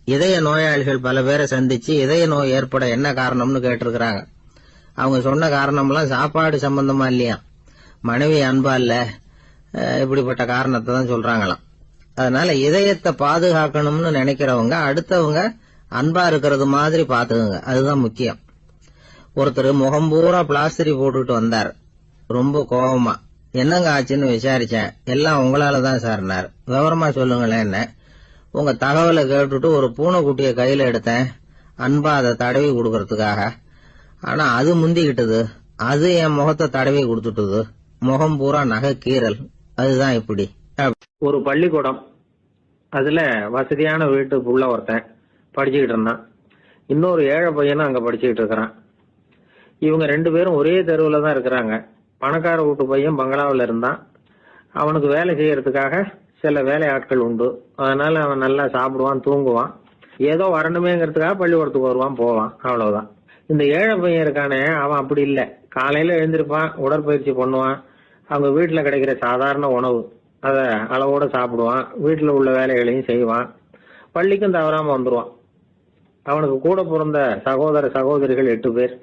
இதய நோயாளிகள் பல பேரை சந்திச்சு இதய நோய் ஏற்பட என்ன காரணம்னு கேட்டிருக்கிறாங்க. அவங்க சொன்ன காரணம்லாம் சாப்பாடு சம்பந்தமா இல்லையா, மனைவி அன்பா இல்ல, இப்படிப்பட்ட காரணத்தை தான் சொல்றாங்களாம். அதனால இதயத்தை பாதுகாக்கணும்னு நினைக்கிறவங்க அடுத்தவங்க அன்பா இருக்கிறது மாதிரி பாத்துக்குங்க, அதுதான் முக்கியம். ஒருத்தர் முகம் பூரா பிளாஸ்டரி போட்டுட்டு வந்தார், ரொம்ப கோபமா. என்னங்க ஆச்சுன்னு விசாரிச்சேன். எல்லாம் உங்களாலதான் சார்னார். விவரமா சொல்லுங்களேன். என்ன உங்க தகவலை கேட்டுட்டு ஒரு பூனைக்குட்டியை கையில எடுத்தேன், அன்பா அதை தடவி கொடுக்கறதுக்காக. ஆனா அது முந்திக்கிட்டது, அது என் முகத்தை தடவி கொடுத்துட்டுது. முகம் பூரா நகை கீறல். அதுதான் இப்படி.
ஒரு பள்ளிக்கூடம், அதுல வசதியான வீட்டுக்குள்ள ஒருத்தன் படிச்சுக்கிட்டு இருந்தான். இன்னொரு ஏழை பையனும் அங்க படிச்சுக்கிட்டு இருக்கிறான். இவங்க 2 பேரும் ஒரே தெருவுல தான் இருக்கிறாங்க. பணக்கார வீட்டு பையன் பங்களாவில் இருந்தான். அவனுக்கு வேலை செய்யறதுக்காக சில வேலை ஆட்கள் உண்டு. அதனால அவன் நல்லா சாப்பிடுவான், தூங்குவான். ஏதோ வரணுமேங்கிறதுக்காக பள்ளிக்கூடத்துக்கு வருவான், போவான், அவ்வளவுதான். இந்த ஏழை பையன் இருக்கானே, அவன் அப்படி இல்லை. காலையில எழுந்திருப்பான், உடற்பயிற்சி பண்ணுவான், அவங்க வீட்டுல கிடைக்கிற சாதாரண உணவு அத அளவோட சாப்பிடுவான், வீட்டுல உள்ள வேலைகளையும் செய்வான், பள்ளிக்கும் தவறாம வந்துருவான். அவனுக்கு கூட பிறந்த சகோதர சகோதரிகள் 8 பேர்.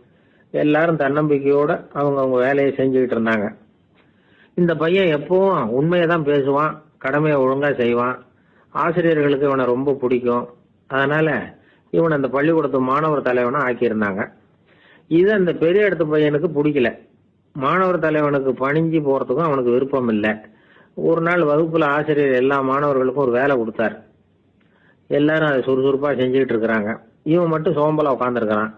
எல்லாரும் தன்னம்பிக்கையோட அவங்க வேலையை செஞ்சுக்கிட்டு இருந்தாங்க. இந்த பையன் எப்பவும் உண்மையதான் பேசுவான், கடமையை ஒழுங்கா செய்வான். ஆசிரியர்களுக்கு இவனை ரொம்ப பிடிக்கும். அதனால இவன் அந்த பள்ளிக்கூடத்து மாணவர் தலைவனா ஆக்கியிருந்தாங்க. இது அந்த பெரிய இடத்து பையனுக்கு பிடிக்கல. மாணவர் தலைவனுக்கு பணிஞ்சு போறதுக்கும் அவனுக்கு விருப்பம் இல்லை. ஒரு நாள் வகுப்புல ஆசிரியர் எல்லா மாணவர்களுக்கும் ஒரு வேலை கொடுத்தார். எல்லாரும் அதை சுறுசுறுப்பா செஞ்சுக்கிட்டு இருக்கிறாங்க. இவன் மட்டும் சோம்பலா உட்காந்துருக்கிறான்.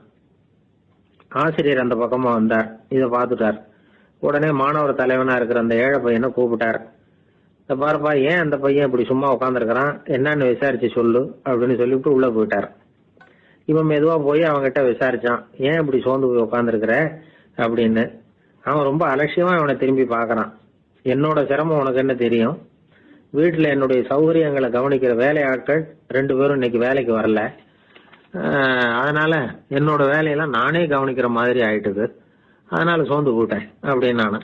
ஆசிரியர் அந்த பக்கமா வந்தார், இதை பார்த்துட்டார். உடனே மாணவர் தலைவனா இருக்கிற அந்த ஏழை பையனை கூப்பிட்டார். இந்த பாருப்பா, ஏன் அந்த பையன் இப்படி சும்மா உட்காந்துருக்கிறான், என்னன்னு விசாரிச்சு சொல்லு அப்படின்னு சொல்லிவிட்டு உள்ள போயிட்டார். இவன் மெதுவா போய் அவன்கிட்ட விசாரிச்சான், ஏன் இப்படி சோர்ந்து போய் உட்காந்துருக்கிற அப்படின்னு. அவன் ரொம்ப அலட்சியமா அவனை திரும்பி பாக்குறான். என்னோட சிரமம் உனக்கு என்ன தெரியும்? வீட்டுல என்னுடைய சௌகரியங்களை கவனிக்கிற வேலை ஆட்கள் 2 பேரும் இன்னைக்கு வேலைக்கு வரல. அதனால என்னோட வேலையெல்லாம் நானே கவனிக்கிற மாதிரி ஆயிட்டுது. அதனால சோர்ந்து போட்டேன் அப்படின்னு நானு.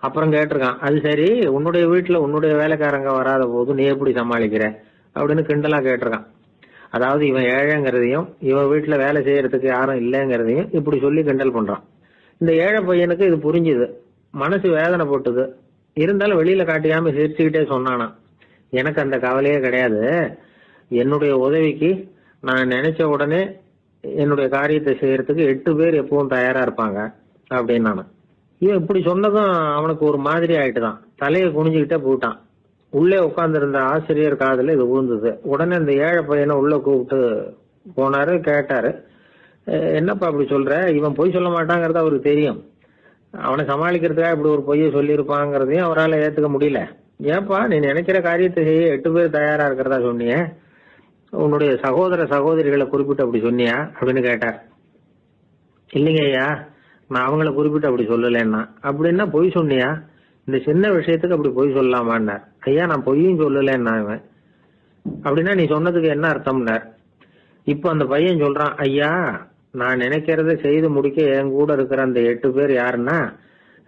அப்புறம் கேட்டிருக்கான், அது சரி, உன்னுடைய வீட்டுல உன்னுடைய வேலைக்காரங்க வராத போது நீ எப்படி சமாளிக்கிற அப்படின்னு கிண்டலா கேட்டிருக்கான். அதாவது இவன் ஏழைங்கிறதையும் இவன் வீட்டுல வேலை செய்யறதுக்கு யாரும் இல்லைங்கிறதையும் இப்படி சொல்லி கிண்டல் பண்றான். இந்த ஏழை பையனுக்கு இது புரிஞ்சுது, மனசு வேதனை போட்டுது. இருந்தாலும் வெளியில காட்டியாம சிரிச்சுக்கிட்டே சொன்னானா, எனக்கு அந்த கவலையே கிடையாது. என்னுடைய உதவிக்கு நான் நினைச்ச உடனே என்னுடைய காரியத்தை செய்யறதுக்கு 8 பேர் எப்பவும் தயாரா இருப்பாங்க அப்படின்னு நானு. இவன் இப்படி சொன்னதும் அவனுக்கு ஒரு மாதிரி ஆயிட்டுதான். தலையை குனிஞ்சுக்கிட்டே போயிட்டான். உள்ளே உட்கார்ந்து ஆசிரியர் காதுல இது விழுந்தது. உடனே இந்த ஏழை பையனை உள்ள கூப்பிட்டு போனாரு, கேட்டாரு, என்னப்பா அப்படி சொல்ற? இவன் பொய் சொல்ல மாட்டாங்கிறது அவருக்கு தெரியும். அவனை சமாளிக்கிறதுக்காக இப்படி ஒரு பொய்யை சொல்லியிருப்பாங்கிறதையும் அவரால் ஏத்துக்க முடியல. ஏப்பா, நீ நினைக்கிற காரியத்தை செய்ய 8 பேர் தயாரா இருக்கிறதா சொன்னிய, உன்னுடைய சகோதர சகோதரிகளை குறிப்பிட்டு அப்படி சொன்னியா அப்படின்னு கேட்டார். இல்லைங்க ஐயா, நான் அவங்கள குறிப்பிட்டு அப்படி சொல்லலன்னா. அப்படின்னா பொய் சொன்னியா? இந்த சின்ன விஷயத்துக்கு அப்படி பொய் சொல்லலாமான்னார். ஐயா, நான் பொய்யும் சொல்லலன்னா. இவன் அப்படின்னா நீ சொன்னதுக்கு என்ன அர்த்தம்னார். இப்ப அந்த பையன் சொல்றான், ஐயா, நான் நினைக்கிறத செய்து முடிக்க என் கூட இருக்கிற அந்த 8 பேர் யாருன்னா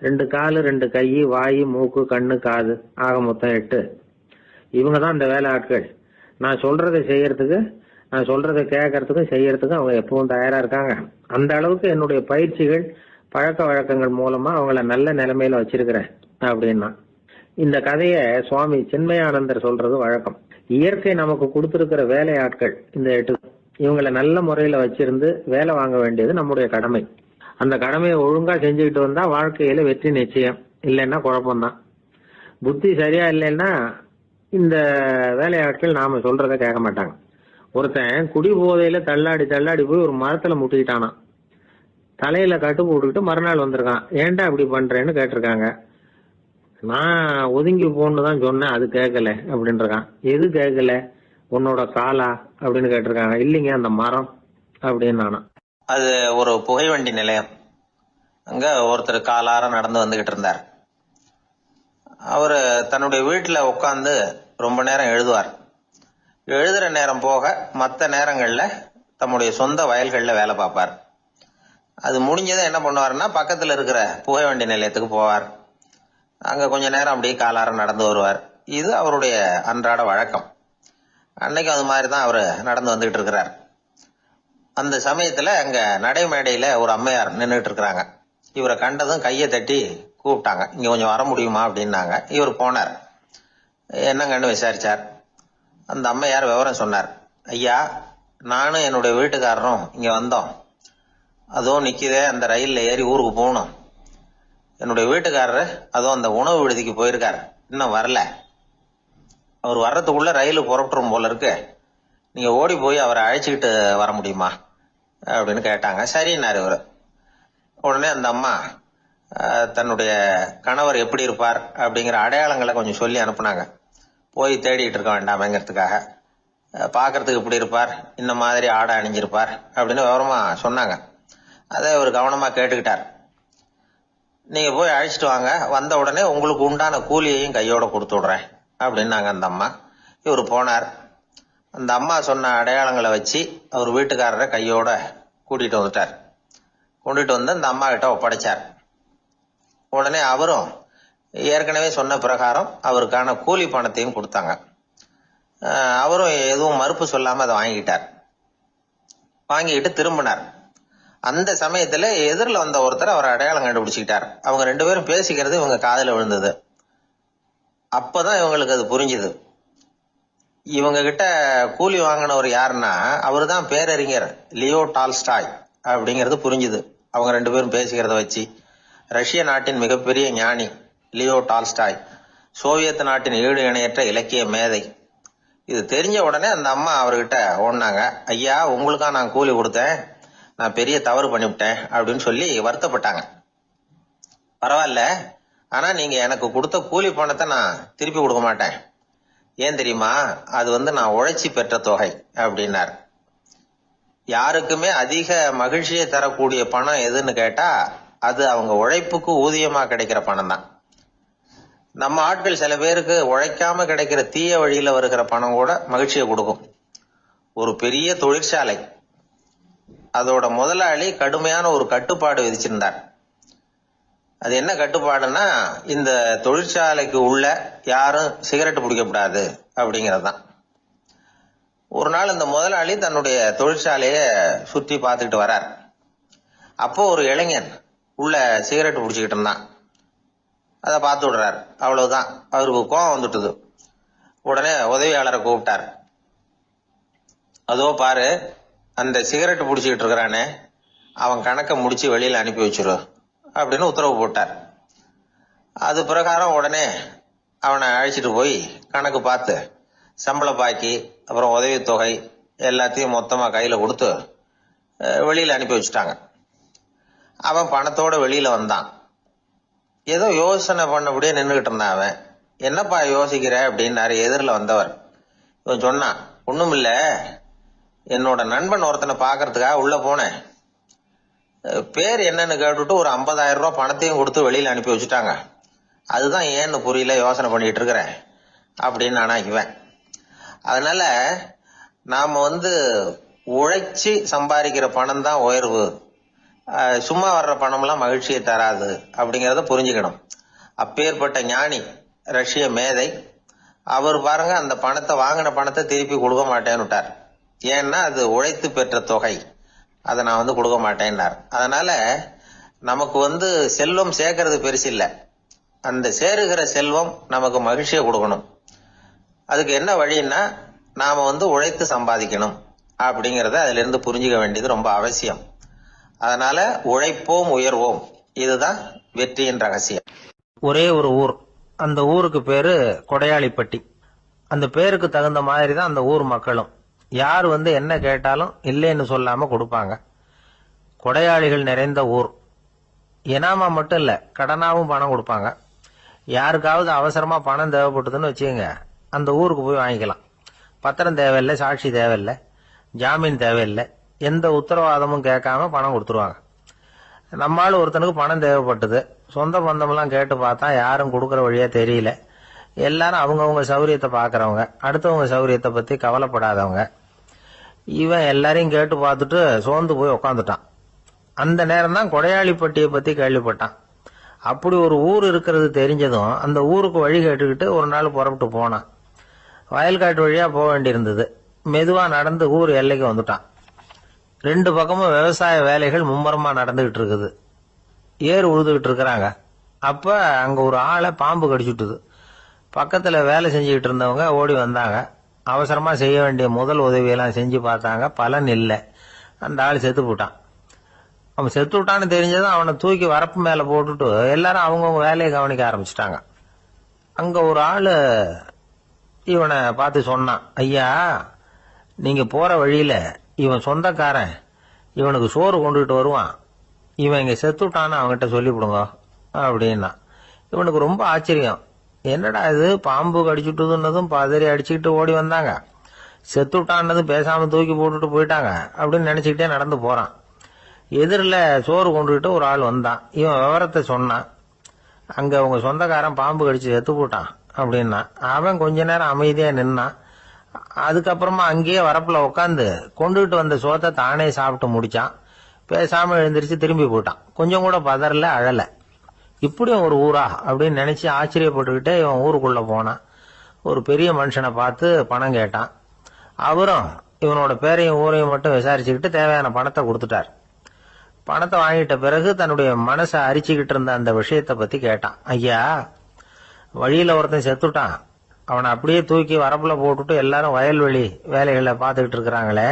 2 காலு, 2 கை, வாய், மூக்கு, கண்ணு, காது, ஆக மொத்தம் 8. இவங்க தான் இந்த வேலை ஆட்கள். நான் சொல்றதை செய்யறதுக்கு, நான் சொல்றதை கேட்கறதுக்கும் செய்யறதுக்கும் அவங்க எப்பவும் தயாரா இருக்காங்க. அந்த அளவுக்கு என்னுடைய பயிற்சிகள், பழக்க வழக்கங்கள் மூலமா அவங்கள நல்ல நிலைமையில வச்சிருக்கிறேன் அப்படின்னா. இந்த கதைய சுவாமி சின்மயானந்தர் சொல்றது வழக்கம். இயற்கை நமக்கு கொடுத்திருக்கிற வேலை ஆட்கள் இந்த 8. இவங்களை நல்ல முறையில வச்சிருந்து வேலை வாங்க வேண்டியது நம்முடைய கடமை. அந்த கடமையை ஒழுங்கா செஞ்சுக்கிட்டு வந்தா வாழ்க்கையில வெற்றி நிச்சயம். இல்லைன்னா குழப்பம்தான். புத்தி சரியா இல்லைன்னா இந்த வேலையாட்கள் நாம சொல்றத கேட்க மாட்டாங்க. ஒருத்தன் குடி போதையில தள்ளாடி தள்ளாடி போய் ஒரு மரத்துல முட்டிக்கிட்டானா. தலையில கட்டு போட்டுக்கிட்டு மறுநாள் வந்திருக்கான். ஏன்டா இப்படி பண்றேன்னு கேட்டிருக்காங்க. நான் ஒதுங்கி போன்னு தான் சொன்னேன், அது கேட்கல அப்படின்னு இருக்கான். எது கேட்கல? உன்னோட காலா அப்படின்னு கேட்டிருக்காங்க. இல்லைங்க, அந்த மரம் அப்படின்னு நானா.
அது ஒரு புகைவண்டி நிலையம். அங்க ஒருத்தர் காலார நடந்து வந்துகிட்டு இருந்தார். அவரு தன்னுடைய வீட்டுல உட்காந்து ரொம்ப நேரம் எழுதுவார். எழுதுற நேரம் போக மற்ற நேரங்கள்ல தம்முடைய சொந்த வயல்கள்ல வேலை பார்ப்பார். அது முடிஞ்சதும் என்ன பண்ணுவாருன்னா, பக்கத்துல இருக்கிற புகைவண்டி நிலையத்துக்கு போவார். அங்க கொஞ்ச நேரம் அப்படியே காலார நடந்து வருவார். இது அவருடைய அன்றாட வழக்கம். அன்னைக்கு அது மாதிரி தான் அவரு நடந்து வந்துகிட்டு இருக்கிறார். அந்த சமயத்துல அங்க நடைமேடையில ஒரு அம்மையார் நின்றுட்டு இருக்கிறாங்க. இவரை கண்டதும் கையை தட்டி கூப்பிட்டாங்க, இங்க கொஞ்சம் வர முடியுமா அப்படின்னாங்க. இவர் போனார். என்னங்கன்னு விசாரிச்சார். அந்த அம்மையார் விவரம் சொன்னார். ஐயா, நானும் என்னுடைய வீட்டுக்காரரும் இங்க வந்தோம்.
அதோ நிக்குதே அந்த ரயில்ல ஏறி ஊருக்கு போகணும். என்னுடைய வீட்டுக்காரரு அதோ அந்த உணவு விடுதிக்கு போயிருக்காரு, இன்னும் வரல. அவர் வர்றதுக்குள்ள ரயில் புறப்பட்டுரும் போல இருக்கு. நீங்க ஓடி போய் அவரை அழைச்சிக்கிட்டு வர முடியுமா அப்படின்னு கேட்டாங்க. சரின்னாரு இவரு. உடனே அந்த அம்மா தன்னுடைய கணவர் எப்படி இருப்பார் அப்படிங்கிற அடையாளங்களை கொஞ்சம் சொல்லி அனுப்புனாங்க. போய் தேடிட்டு இருக்க வேண்டாமேங்கிறதுக்காக. பார்க்கறதுக்கு இப்படி இருப்பார், இந்த மாதிரி ஆடை அணிஞ்சிருப்பார் அப்படின்னு விவரமா சொன்னாங்க. அதை இவர் கவனமா கேட்டுக்கிட்டார். நீங்க போய் அழைச்சிட்டு வாங்க, வந்த உடனே உங்களுக்கு உண்டான கூலியையும் கையோட கொடுத்து விடுறேன் அப்படின்னாங்க அந்த அம்மா. இவர் போனார். அந்த அம்மா சொன்ன அடையாளங்களை வச்சு அவர் வீட்டுக்காரரை கையோட கூட்டிட்டு வந்துட்டார். கொண்டுட்டு வந்து அந்த அம்மா கிட்ட ஒப்படைச்சார். உடனே அவரும் ஏற்கனவே சொன்ன பிரகாரம் அவருக்கான கூலி பணத்தையும் கொடுத்தாங்க. அவரும் எதுவும் மறுப்பு சொல்லாம அதை வாங்கிட்டார். வாங்கிட்டு திரும்பினார். அந்த சமயத்துல எதிரில் வந்த ஒருத்தர் அவர் அடையாளம் கண்டுபிடிச்சுக்கிட்டார். அவங்க 2 பேரும் பேசிக்கிறது இவங்க காதுல விழுந்தது. அப்பதான் இவங்களுக்கு அது புரிஞ்சுது. இவங்க கிட்ட கூலி வாங்கினவர் யாருன்னா அவரு தான் பேரறிஞர் லியோ டால்ஸ்டாய் அப்படிங்கிறது புரிஞ்சுது. அவங்க 2 பேரும் பேசிக்கிறத வச்சு ரஷ்ய நாட்டின் மிகப்பெரிய ஞானி லியோ டால்ஸ்டாய், சோவியத் நாட்டின் ஈடு இணையற்ற இலக்கிய மேதை. இது தெரிஞ்ச உடனே அந்த அம்மா அவர்கிட்ட ஓடினாங்க. ஐயா, உங்களுக்கா நான் கூலி கொடுத்தேன், நான் பெரிய தவறு பண்ணிவிட்டேன் அப்படின்னு சொல்லி வருத்தப்பட்டாங்க. பரவாயில்ல, ஆனா நீங்க எனக்கு கொடுத்த கூலி பணத்தை நான் திருப்பி கொடுக்க மாட்டேன். ஏன் தெரியுமா? அது நான் உழைச்சி பெற்ற தொகை அப்படின்னார். யாருக்குமே அதிக மகிழ்ச்சியை தரக்கூடிய பணம் எதுன்னு கேட்டா அது அவங்க உழைப்புக்கு ஊதியமா கிடைக்கிற பணம் தான். நம்ம ஆட்கள் சில பேருக்கு உழைக்காம கிடைக்கிற தீய வழியில வருகிற பணம் கூட மகிழ்ச்சியை கொடுக்கும். ஒரு பெரிய தொழிற்சாலை, அதோட முதலாளி கடுமையான ஒரு கட்டுப்பாடு விதிச்சிருந்தார். அது என்ன கட்டுப்பாடுன்னா, இந்த தொழிற்சாலைக்கு உள்ள யாரும் சிகரெட் பிடிக்கக்கூடாது அப்படிங்கிறது தான். ஒரு நாள் இந்த முதலாளி தன்னுடைய தொழிற்சாலைய சுற்றி பார்த்துக்கிட்டு வரார். அப்போ ஒரு இளைஞன் உள்ள சிகரெட் பிடிச்சிக்கிட்டு இருந்தான். அதை பார்த்து விடுறாரு. அவ்வளவுதான், அவருக்கு கோபம் வந்துட்டுது. உடனே உதவியாளரை கூப்பிட்டார். அதோ பாரு, அந்த சிகரெட் பிடிச்சிக்கிட்டு இருக்கிறானே, அவன் கணக்கை முடிச்சு வெளியில அனுப்பி வச்சிரு அப்படின்னு உத்தரவு போட்டார். அது பிரகாரம் உடனே அவனை அழைச்சிட்டு போய் கணக்கு பார்த்து சம்பள பாக்கி அப்புறம் உதவித்தொகை எல்லாத்தையும் மொத்தமா கையில கொடுத்து வெளியில அனுப்பி வச்சுட்டாங்க. அவன் பணத்தோட வெளியில வந்தான். ஏதோ யோசனை பண்ணபடியே நின்றுகிட்டு இருந்தான். அவன் என்னப்பா யோசிக்கிற அப்படின்னாரு எதிரில் வந்தவர். இவன் சொன்னான், ஒண்ணுமில்ல, என்னோட நண்பன் ஒருத்தனை பாக்குறதுக்காக உள்ள போனேன். பேர் என்னன்னு கேட்டுட்டு ஒரு 50,000 ரூபாய் பணத்தையும் கொடுத்து வெளியில அனுப்பி வச்சுட்டாங்க. அதுதான் ஏன்னு புரியல, யோசனை பண்ணிட்டு இருக்கிறேன் அப்படின்னு நானா இவன். அதனால நாம உழைச்சி சம்பாதிக்கிற பணம் தான் உயர்வு, சும்மா வர்ற பணம்லாம் மகிழ்ச்சியை தராது அப்படிங்கறத புரிஞ்சுக்கணும். அப்பேற்பட்ட ஞானி ரஷ்ய மேதை அவர் பாருங்க, அந்த பணத்தை வாங்கின பணத்தை திருப்பி கொடுக்க மாட்டேன்னுட்டார். ஏன்னா அது உழைத்து பெற்ற தொகை, அதை நான் கொடுக்க மாட்டேன்னார். அதனால நமக்கு செல்வம் சேர்க்கறது பெருசு இல்ல, அந்த சேருகிற செல்வம் நமக்கு மகிழ்ச்சியை கொடுக்கணும். அதுக்கு என்ன வழின்னா நாம உழைத்து சம்பாதிக்கணும் அப்படிங்கறத அதுல இருந்து புரிஞ்சுக்க வேண்டியது ரொம்ப அவசியம். அதனால உழைப்போம் உயர்வோம், இதுதான் வெற்றியின் ரகசியம்.
ஒரே ஒரு ஊர், அந்த ஊருக்கு பேரு கொடையாளிப்பட்டி. அந்த பேருக்கு தகுந்த மாதிரி தான் அந்த ஊர் மக்களும். யார் என்ன கேட்டாலும் இல்லைன்னு சொல்லாம கொடுப்பாங்க. கொடையாளிகள் நிறைந்த ஊர். இனாமா மட்டும் இல்ல, கடனாவும் பணம் கொடுப்பாங்க. யாருக்காவது அவசரமா பணம் தேவைப்பட்டதுன்னு வச்சுக்கோங்க, அந்த ஊருக்கு போய் வாங்கிக்கலாம். பத்திரம் தேவையில்லை, சாட்சி தேவையில்லை, ஜாமீன் தேவையில்லை, எந்த உத்தரவாதமும் கேட்காம பணம் கொடுத்துருவாங்க. நம்மால் ஒருத்தனுக்கு பணம் தேவைப்பட்டது, சொந்த பந்தமெல்லாம் கேட்டு பார்த்தா யாரும் கொடுக்கற வழியா தெரியல. எல்லாரும் அவங்கவுங்க சௌரியத்தை பாக்குறவங்க, அடுத்தவங்க சௌரியத்தை பத்தி கவலைப்படாதவங்க. இவன் எல்லாரையும் கேட்டு பார்த்துட்டு சோர்ந்து போய் உக்காந்துட்டான். அந்த நேரம் தான் கொடையாளிப்பட்டியை பத்தி கேள்விப்பட்டான். அப்படி ஒரு ஊர் இருக்கிறது தெரிஞ்சதும் அந்த ஊருக்கு வழி கேட்டுக்கிட்டு ஒரு நாள் புறப்பட்டு போனான். வயல்காட்டு வழியா போக வேண்டியிருந்தது. மெதுவா நடந்து ஊர் எல்லைக்கு வந்துட்டான். 2 பக்கமும் விவசாய வேலைகள் மும்முரமா நடந்துகிட்டு இருக்குது. ஏறு உழுதுகிட்டு இருக்கிறாங்க. அப்ப அங்க ஒரு ஆளை பாம்பு கடிச்சுட்டுது. பக்கத்துல வேலை செஞ்சுக்கிட்டு இருந்தவங்க ஓடி வந்தாங்க. அவசரமா செய்ய வேண்டிய முதல் உதவியெல்லாம் செஞ்சு பார்த்தாங்க, பலன் இல்லை. அந்த ஆள் செத்து போட்டான். அவன் செத்து விட்டான்னு தெரிஞ்சதும் அவனை தூக்கி வரப்பு மேல போட்டுட்டு எல்லாரும் அவங்கவுங்க வேலையை கவனிக்க ஆரம்பிச்சிட்டாங்க. அங்க ஒரு ஆளு இவனை பார்த்து சொன்னான், ஐயா, நீங்க போற வழியில இவன் சொந்தக்காரன் இவனுக்கு சோறு கொண்டுகிட்டு வருவான், இவன் இங்க செத்துட்டான்னு அவன்கிட்ட சொல்லிவிடுங்க அப்படின்னா. இவனுக்கு ரொம்ப ஆச்சரியம், என்னடா இது, பாம்பு கடிச்சுட்டுதுன்னதும் பதறி அடிச்சுக்கிட்டு ஓடி வந்தாங்க, செத்துட்டான்னதும் பேசாம தூக்கி போட்டுட்டு போயிட்டாங்க அப்படின்னு நினைச்சுக்கிட்டே நடந்து போறான். எதிரில் சோறு கொண்டுகிட்டு ஒரு ஆள் வந்தான். இவன் விவரத்தை சொன்னான். அங்க அவங்க சொந்தக்காரன் பாம்பு கடிச்சு செத்து போட்டான் அப்படின்னா. அவன் கொஞ்ச நேரம் அமைதியா நின்னான். அதுக்கப்புறமா அங்கேயே வரப்புல உட்காந்து கொண்டுகிட்டு வந்த சோத்தை தானே சாப்பிட்டு முடிச்சான். பேசாம எழுந்திரிச்சு திரும்பி போயிட்டான். கொஞ்சம் கூட பதறல, அழல. இப்படியும் ஒரு ஊரா அப்படின்னு நினைச்சு ஆச்சரியப்பட்டுக்கிட்டே இவன் ஊருக்குள்ள போனான். ஒரு பெரிய மனுஷனை பார்த்து பணம் கேட்டான். அவரும் இவனோட பேரையும் ஊரையும் மட்டும் விசாரிச்சுக்கிட்டு தேவையான பணத்தை கொடுத்துட்டார். பணத்தை வாங்கிட்ட பிறகு தன்னுடைய மனசை அரிச்சுக்கிட்டு இருந்த அந்த விஷயத்தை பத்தி கேட்டான். ஐயா, வழியில ஒருத்தன் செத்துட்டான், அவனை அப்படியே தூக்கி வரப்புல போட்டுட்டு எல்லாரும் வயல்வெளி வேலைகளை பார்த்துக்கிட்டு இருக்கிறாங்களே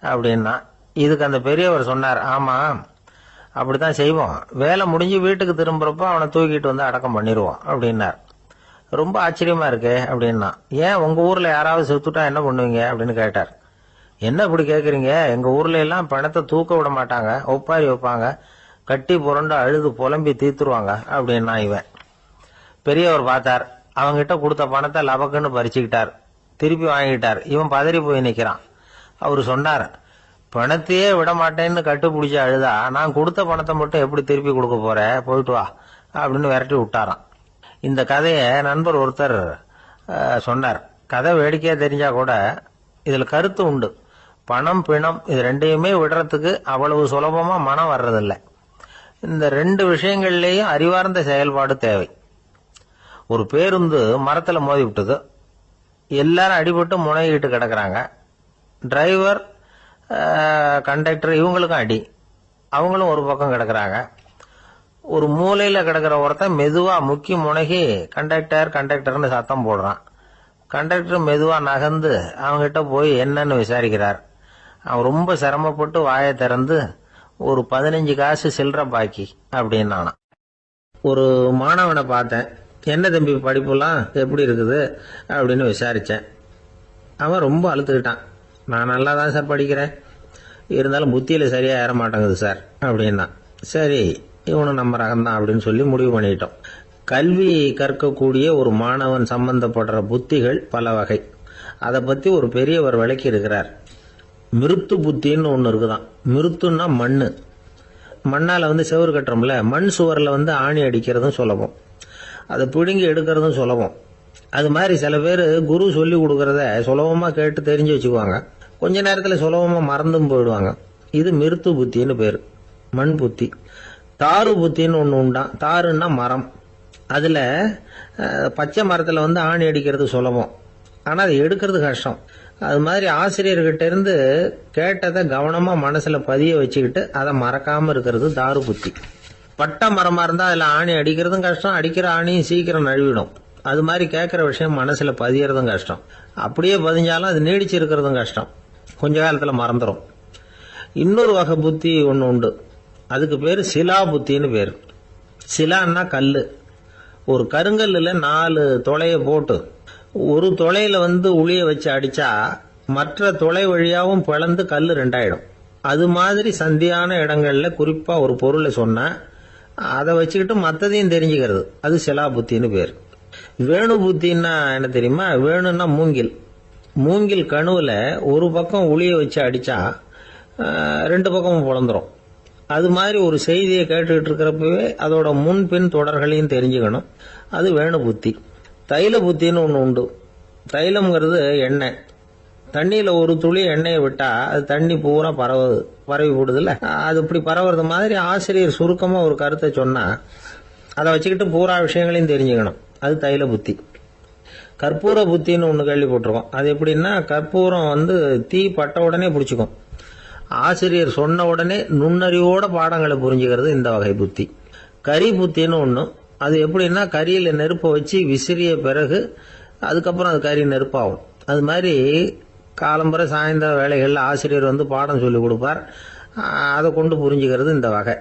அப்படின்னா. இதுக்கு அந்த பெரியவர் சொன்னார், ஆமா அப்படித்தான் செய்வோம், வேலை முடிஞ்சு வீட்டுக்கு திரும்புறப்ப அவனை தூக்கிட்டு வந்து அடக்கம் பண்ணிடுவோம் அப்படின்னார். ரொம்ப ஆச்சரியமா இருக்கே அப்படின்னா. ஏன் உங்க ஊர்ல யாராவது செத்துட்டா என்ன பண்ணுவீங்க அப்படின்னு கேட்டார். என்ன இப்படி கேக்குறீங்க, எங்க ஊர்ல எல்லாம் பணத்தை தூக்க விட மாட்டாங்க, ஒப்பாரி வைப்பாங்க, கட்டி புரண்டு அழுது புலம்பி தீத்துருவாங்க அப்படின்னா. இவன் பெரியவர் பார்த்தார். அவங்கிட்ட கொடுத்த பணத்தை லபக்குன்னு பறிச்சுக்கிட்டார். திருப்பி வாங்கிட்டார். இவன் பதறி போய் நிக்கிறான். அவரு சொன்னார், பணத்தையே விட மாட்டேன்னு கட்டுப்பிடிச்சு அழுதா நான் கொடுத்த பணத்தை மட்டும் எப்படி திருப்பி கொடுக்க போற, போயிட்டு வா அப்படின்னு விரட்டி விட்டாராம். இந்த கதையை நண்பர் ஒருத்தர் சொன்னார். கதை வேடிக்கையா தெரிஞ்சா கூட இதுல கருத்து உண்டு. பணம் பிணம் இது ரெண்டையுமே விடுறதுக்கு அவ்வளவு சுலபமா மனம் வர்றதில்லை. இந்த ரெண்டு விஷயங்கள்லயும் அறிவார்ந்த செயல்பாடு தேவை. ஒரு பேருந்து மரத்துல மோதி விட்டது. எல்லாரும் அடிபட்டு முனைகிட்டு கிடக்குறாங்க. டிரைவர், கண்டக்டர் இவங்களுக்கும் அடி. அவங்களும் ஒரு பக்கம் கிடக்குறாங்க. ஒரு மூலையில கிடக்கிற ஒருத்தன் மெதுவா முக்கி முனகி கண்டக்டர்னு சத்தம் போடுறான். கண்டக்டர் மெதுவா நகர்ந்து அவங்கிட்ட போய் என்னன்னு விசாரிக்கிறார். அவன் ரொம்ப சிரமப்பட்டு வாயை திறந்து ஒரு 15 காசு சில்லற பாக்கி அப்படின்னானா. ஒரு மாணவனை பார்த்தேன். என்ன தம்பி படிப்புலாம் எப்படி இருக்குது அப்படின்னு விசாரிச்சேன். அவன் ரொம்ப அழுத்துக்கிட்டான். நான் நல்லா தான் சார் படிக்கிறேன், இருந்தாலும் புத்தியில சரியா ஏற மாட்டேங்குது சார் அப்படின்னா. சரி, இவனும் நம்ம ரகம்தான் அப்படின்னு சொல்லி முடிவு பண்ணிட்டோம். கல்வி கற்கக்கூடிய ஒரு மாணவன் சம்பந்தப்படுற புத்திகள் பல வகை. அதை பத்தி ஒரு பெரியவர் விளக்கி இருக்கிறார். மிருத்து புத்தின்னு ஒண்ணு இருக்குதான். மிருத்துன்னா மண்ணு. மண்ணால செவுறு கட்டுறோம்ல, மண் சுவரில் ஆணி அடிக்கிறதும் சுலபம், அதை பிடுங்கி எடுக்கிறதும் சுலபம். அது மாதிரி சில பேர் குரு சொல்லி கொடுக்கறத சுலபமா கேட்டு தெரிஞ்சு வச்சுக்குவாங்க. கொஞ்ச நேரத்துல சுலபமா மறந்தும் போயிடுவாங்க. இது மிருத்து புத்தின்னு பேரு, மண் புத்தி. தாரு புத்தின்னு ஒண்ணு உண்டான். தாருன்னா மரம். அதுல பச்சை மரத்துல ஆணி அடிக்கிறது சுலபம், ஆனா அதை எடுக்கிறது கஷ்டம். அது மாதிரி ஆசிரியர்கிட்ட இருந்து கேட்டதை கவனமா மனசுல பதிய வச்சுக்கிட்டு அதை மறக்காம இருக்கிறது தாரு புத்தி. பட்ட மரமா இருந்தா அதுல ஆணி அடிக்கிறதும் கஷ்டம், அடிக்கிற ஆணியும் சீக்கிரம் நழுவிடும். அது மாதிரி கேட்கிற விஷயம் மனசுல பதியறதும் கஷ்டம். அப்படியே பதிஞ்சாலும் அது நீடிச்சு இருக்கிறதும் கஷ்டம், கொஞ்ச காலத்துல மறந்துடும். இன்னொரு வகை புத்தி ஒண்ணு உண்டு. அதுக்கு பேரு சிலா புத்தின்னு பேரு. சிலான்னா கல்லு. ஒரு கருங்கல்லுல 4 துளைய போட்டு ஒரு துளையில உளிய வச்சு அடிச்சா மற்ற துளை வழியாவும் பிளந்து கல்லு 2 ஆயிடும். அது மாதிரி சந்தியான இடங்கள்ல குறிப்பா ஒரு பொருளை சொன்னா அதை வச்சுக்கிட்டு மற்றதையும் தெரிஞ்சுக்கிறது, அது சிலா புத்தின்னு பேர். வேணு புத்தின்னா என்ன தெரியுமா? வேணுன்னா மூங்கில். மூங்கில் கணுவுல ஒரு பக்கம் உளிய வச்சு அடிச்சா 2 பக்கமும் பிளந்துரும். அது மாதிரி ஒரு செய்தியை கேட்டுக்கிட்டு இருக்கிறப்பவே அதோட முன்பின் தொடர்களையும் தெரிஞ்சுக்கணும், அது வேணு புத்தி. தைல புத்தின்னு ஒண்ணு உண்டு. தைலம்ங்கிறது எண்ணெய். தண்ணியில ஒரு துளி எண்ணெயை விட்டா அது தண்ணி பூரா பரவி போடுதுல்ல, அது இப்படி பரவுறது மாதிரி ஆசிரியர் சுருக்கமா ஒரு கருத்தை சொன்னா அதை வச்சுக்கிட்டு பூரா விஷயங்களையும் தெரிஞ்சுக்கணும், அது தைல புத்தி. கற்பூர புத்தின்னு ஒண்ணு கேள்விப்பட்டிருக்கோம். அது எப்படின்னா, கற்பூரம் தீ பட்ட உடனே பிடிச்சிக்கும். ஆசிரியர் சொன்ன உடனே நுண்ணறிவோட பாடங்களை புரிஞ்சுக்கிறது இந்த வகை புத்தி. கரி புத்தின்னு ஒண்ணு. அது எப்படின்னா, கரியில நெருப்பை வச்சு விசிறிய பிறகு அதுக்கப்புறம் அது கறி நெருப்பாகும். அது மாதிரி காலம்பரை சாயந்தர வேளைகள்ல ஆசிரியர் பாடம் சொல்லி கொடுப்பார். அதை கொண்டு புரிஞ்சுக்கிறது இந்த வகை.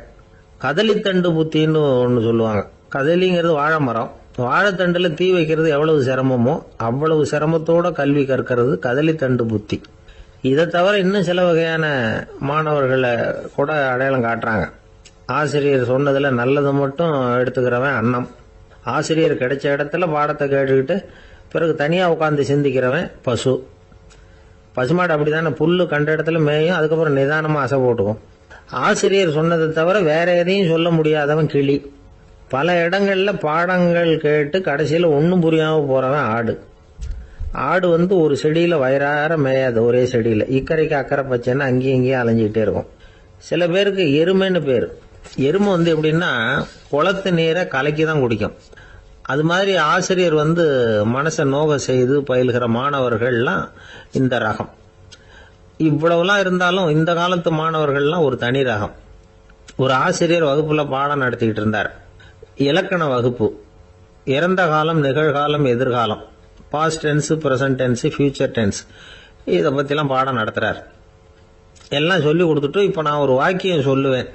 கதலித்தண்டு புத்தின்னு ஒன்று சொல்லுவாங்க. கதலிங்கிறது வாழை மரம். வாழைத்தண்டில் தீ வைக்கிறது எவ்வளவு சிரமமோ அவ்வளவு சிரமத்தோட கல்வி கற்கிறது கதலித்தண்டு புத்தி. இதை தவிர இன்னும் சில வகையான மாணவர்களை கூட அடையாளம் காட்டுறாங்க. ஆசிரியர் சொன்னதில் நல்லதை மட்டும் எடுத்துக்கிறவன் அன்னம். ஆசிரியர் கிடைச்ச இடத்துல பாடத்தை கேட்டுக்கிட்டு பிறகு தனியாக உட்காந்து சிந்திக்கிறவன் பசு. பசுமாடு அப்படி தானே, புல்லு கண்ட இடத்துல மேயும், அதுக்கப்புறம் நிதானமாக அசை போட்டுக்கும். ஆசிரியர் சொன்னதை தவிர வேற எதையும் சொல்ல முடியாதவன் கிளி. பல இடங்களில் பாடங்கள் கேட்டு கடைசியில் ஒன்றும் புரியாமல் போகிறவன் ஆடு. ஆடு ஒரு செடியில் வயிறார மேயாது, ஒரே செடியில். இக்கரைக்கு அக்கறை பச்சைன்னா அங்கேயும் இங்கேயும் அலைஞ்சிக்கிட்டே இருக்கும். சில பேருக்கு எருமைன்னு பேர். எருமை எப்படின்னா குளத்து நீரை கலக்கி தான் குடிக்கும். அது மாதிரி ஆசிரியர் மனசை நோக செய்து பயில்கிற மாணவர்கள்லாம் இந்த ரகம். இவ்வளவுலாம் இருந்தாலும் இந்த காலத்து மாணவர்கள்லாம் ஒரு தனி ரகம். ஒரு ஆசிரியர் வகுப்புல பாடம் நடத்திக்கிட்டு இருந்தார். இலக்கண வகுப்பு. இறந்த காலம், நிகழ்காலம், எதிர்காலம், past tense, present tense, future tense, இதை பற்றிலாம் பாடம் நடத்துகிறார். எல்லாம் சொல்லி கொடுத்துட்டு இப்போ நான் ஒரு வாக்கியம் சொல்லுவேன்,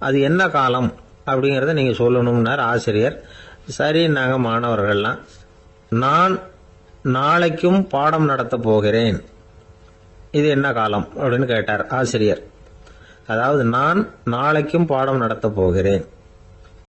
அது என்ன காலம் அப்படிங்கிறத நீங்கள் சொல்லணும்னார் ஆசிரியர். சரி, நாங்கள் மாணவர்கள்லாம், நான் நாளைக்கும் பாடம் நடத்த போகிறேன், இது என்ன காலம் அப்படின்னு கேட்டார் ஆசிரியர். அதாவது நான் நாளைக்கும் பாடம் நடத்த போகிறேன்,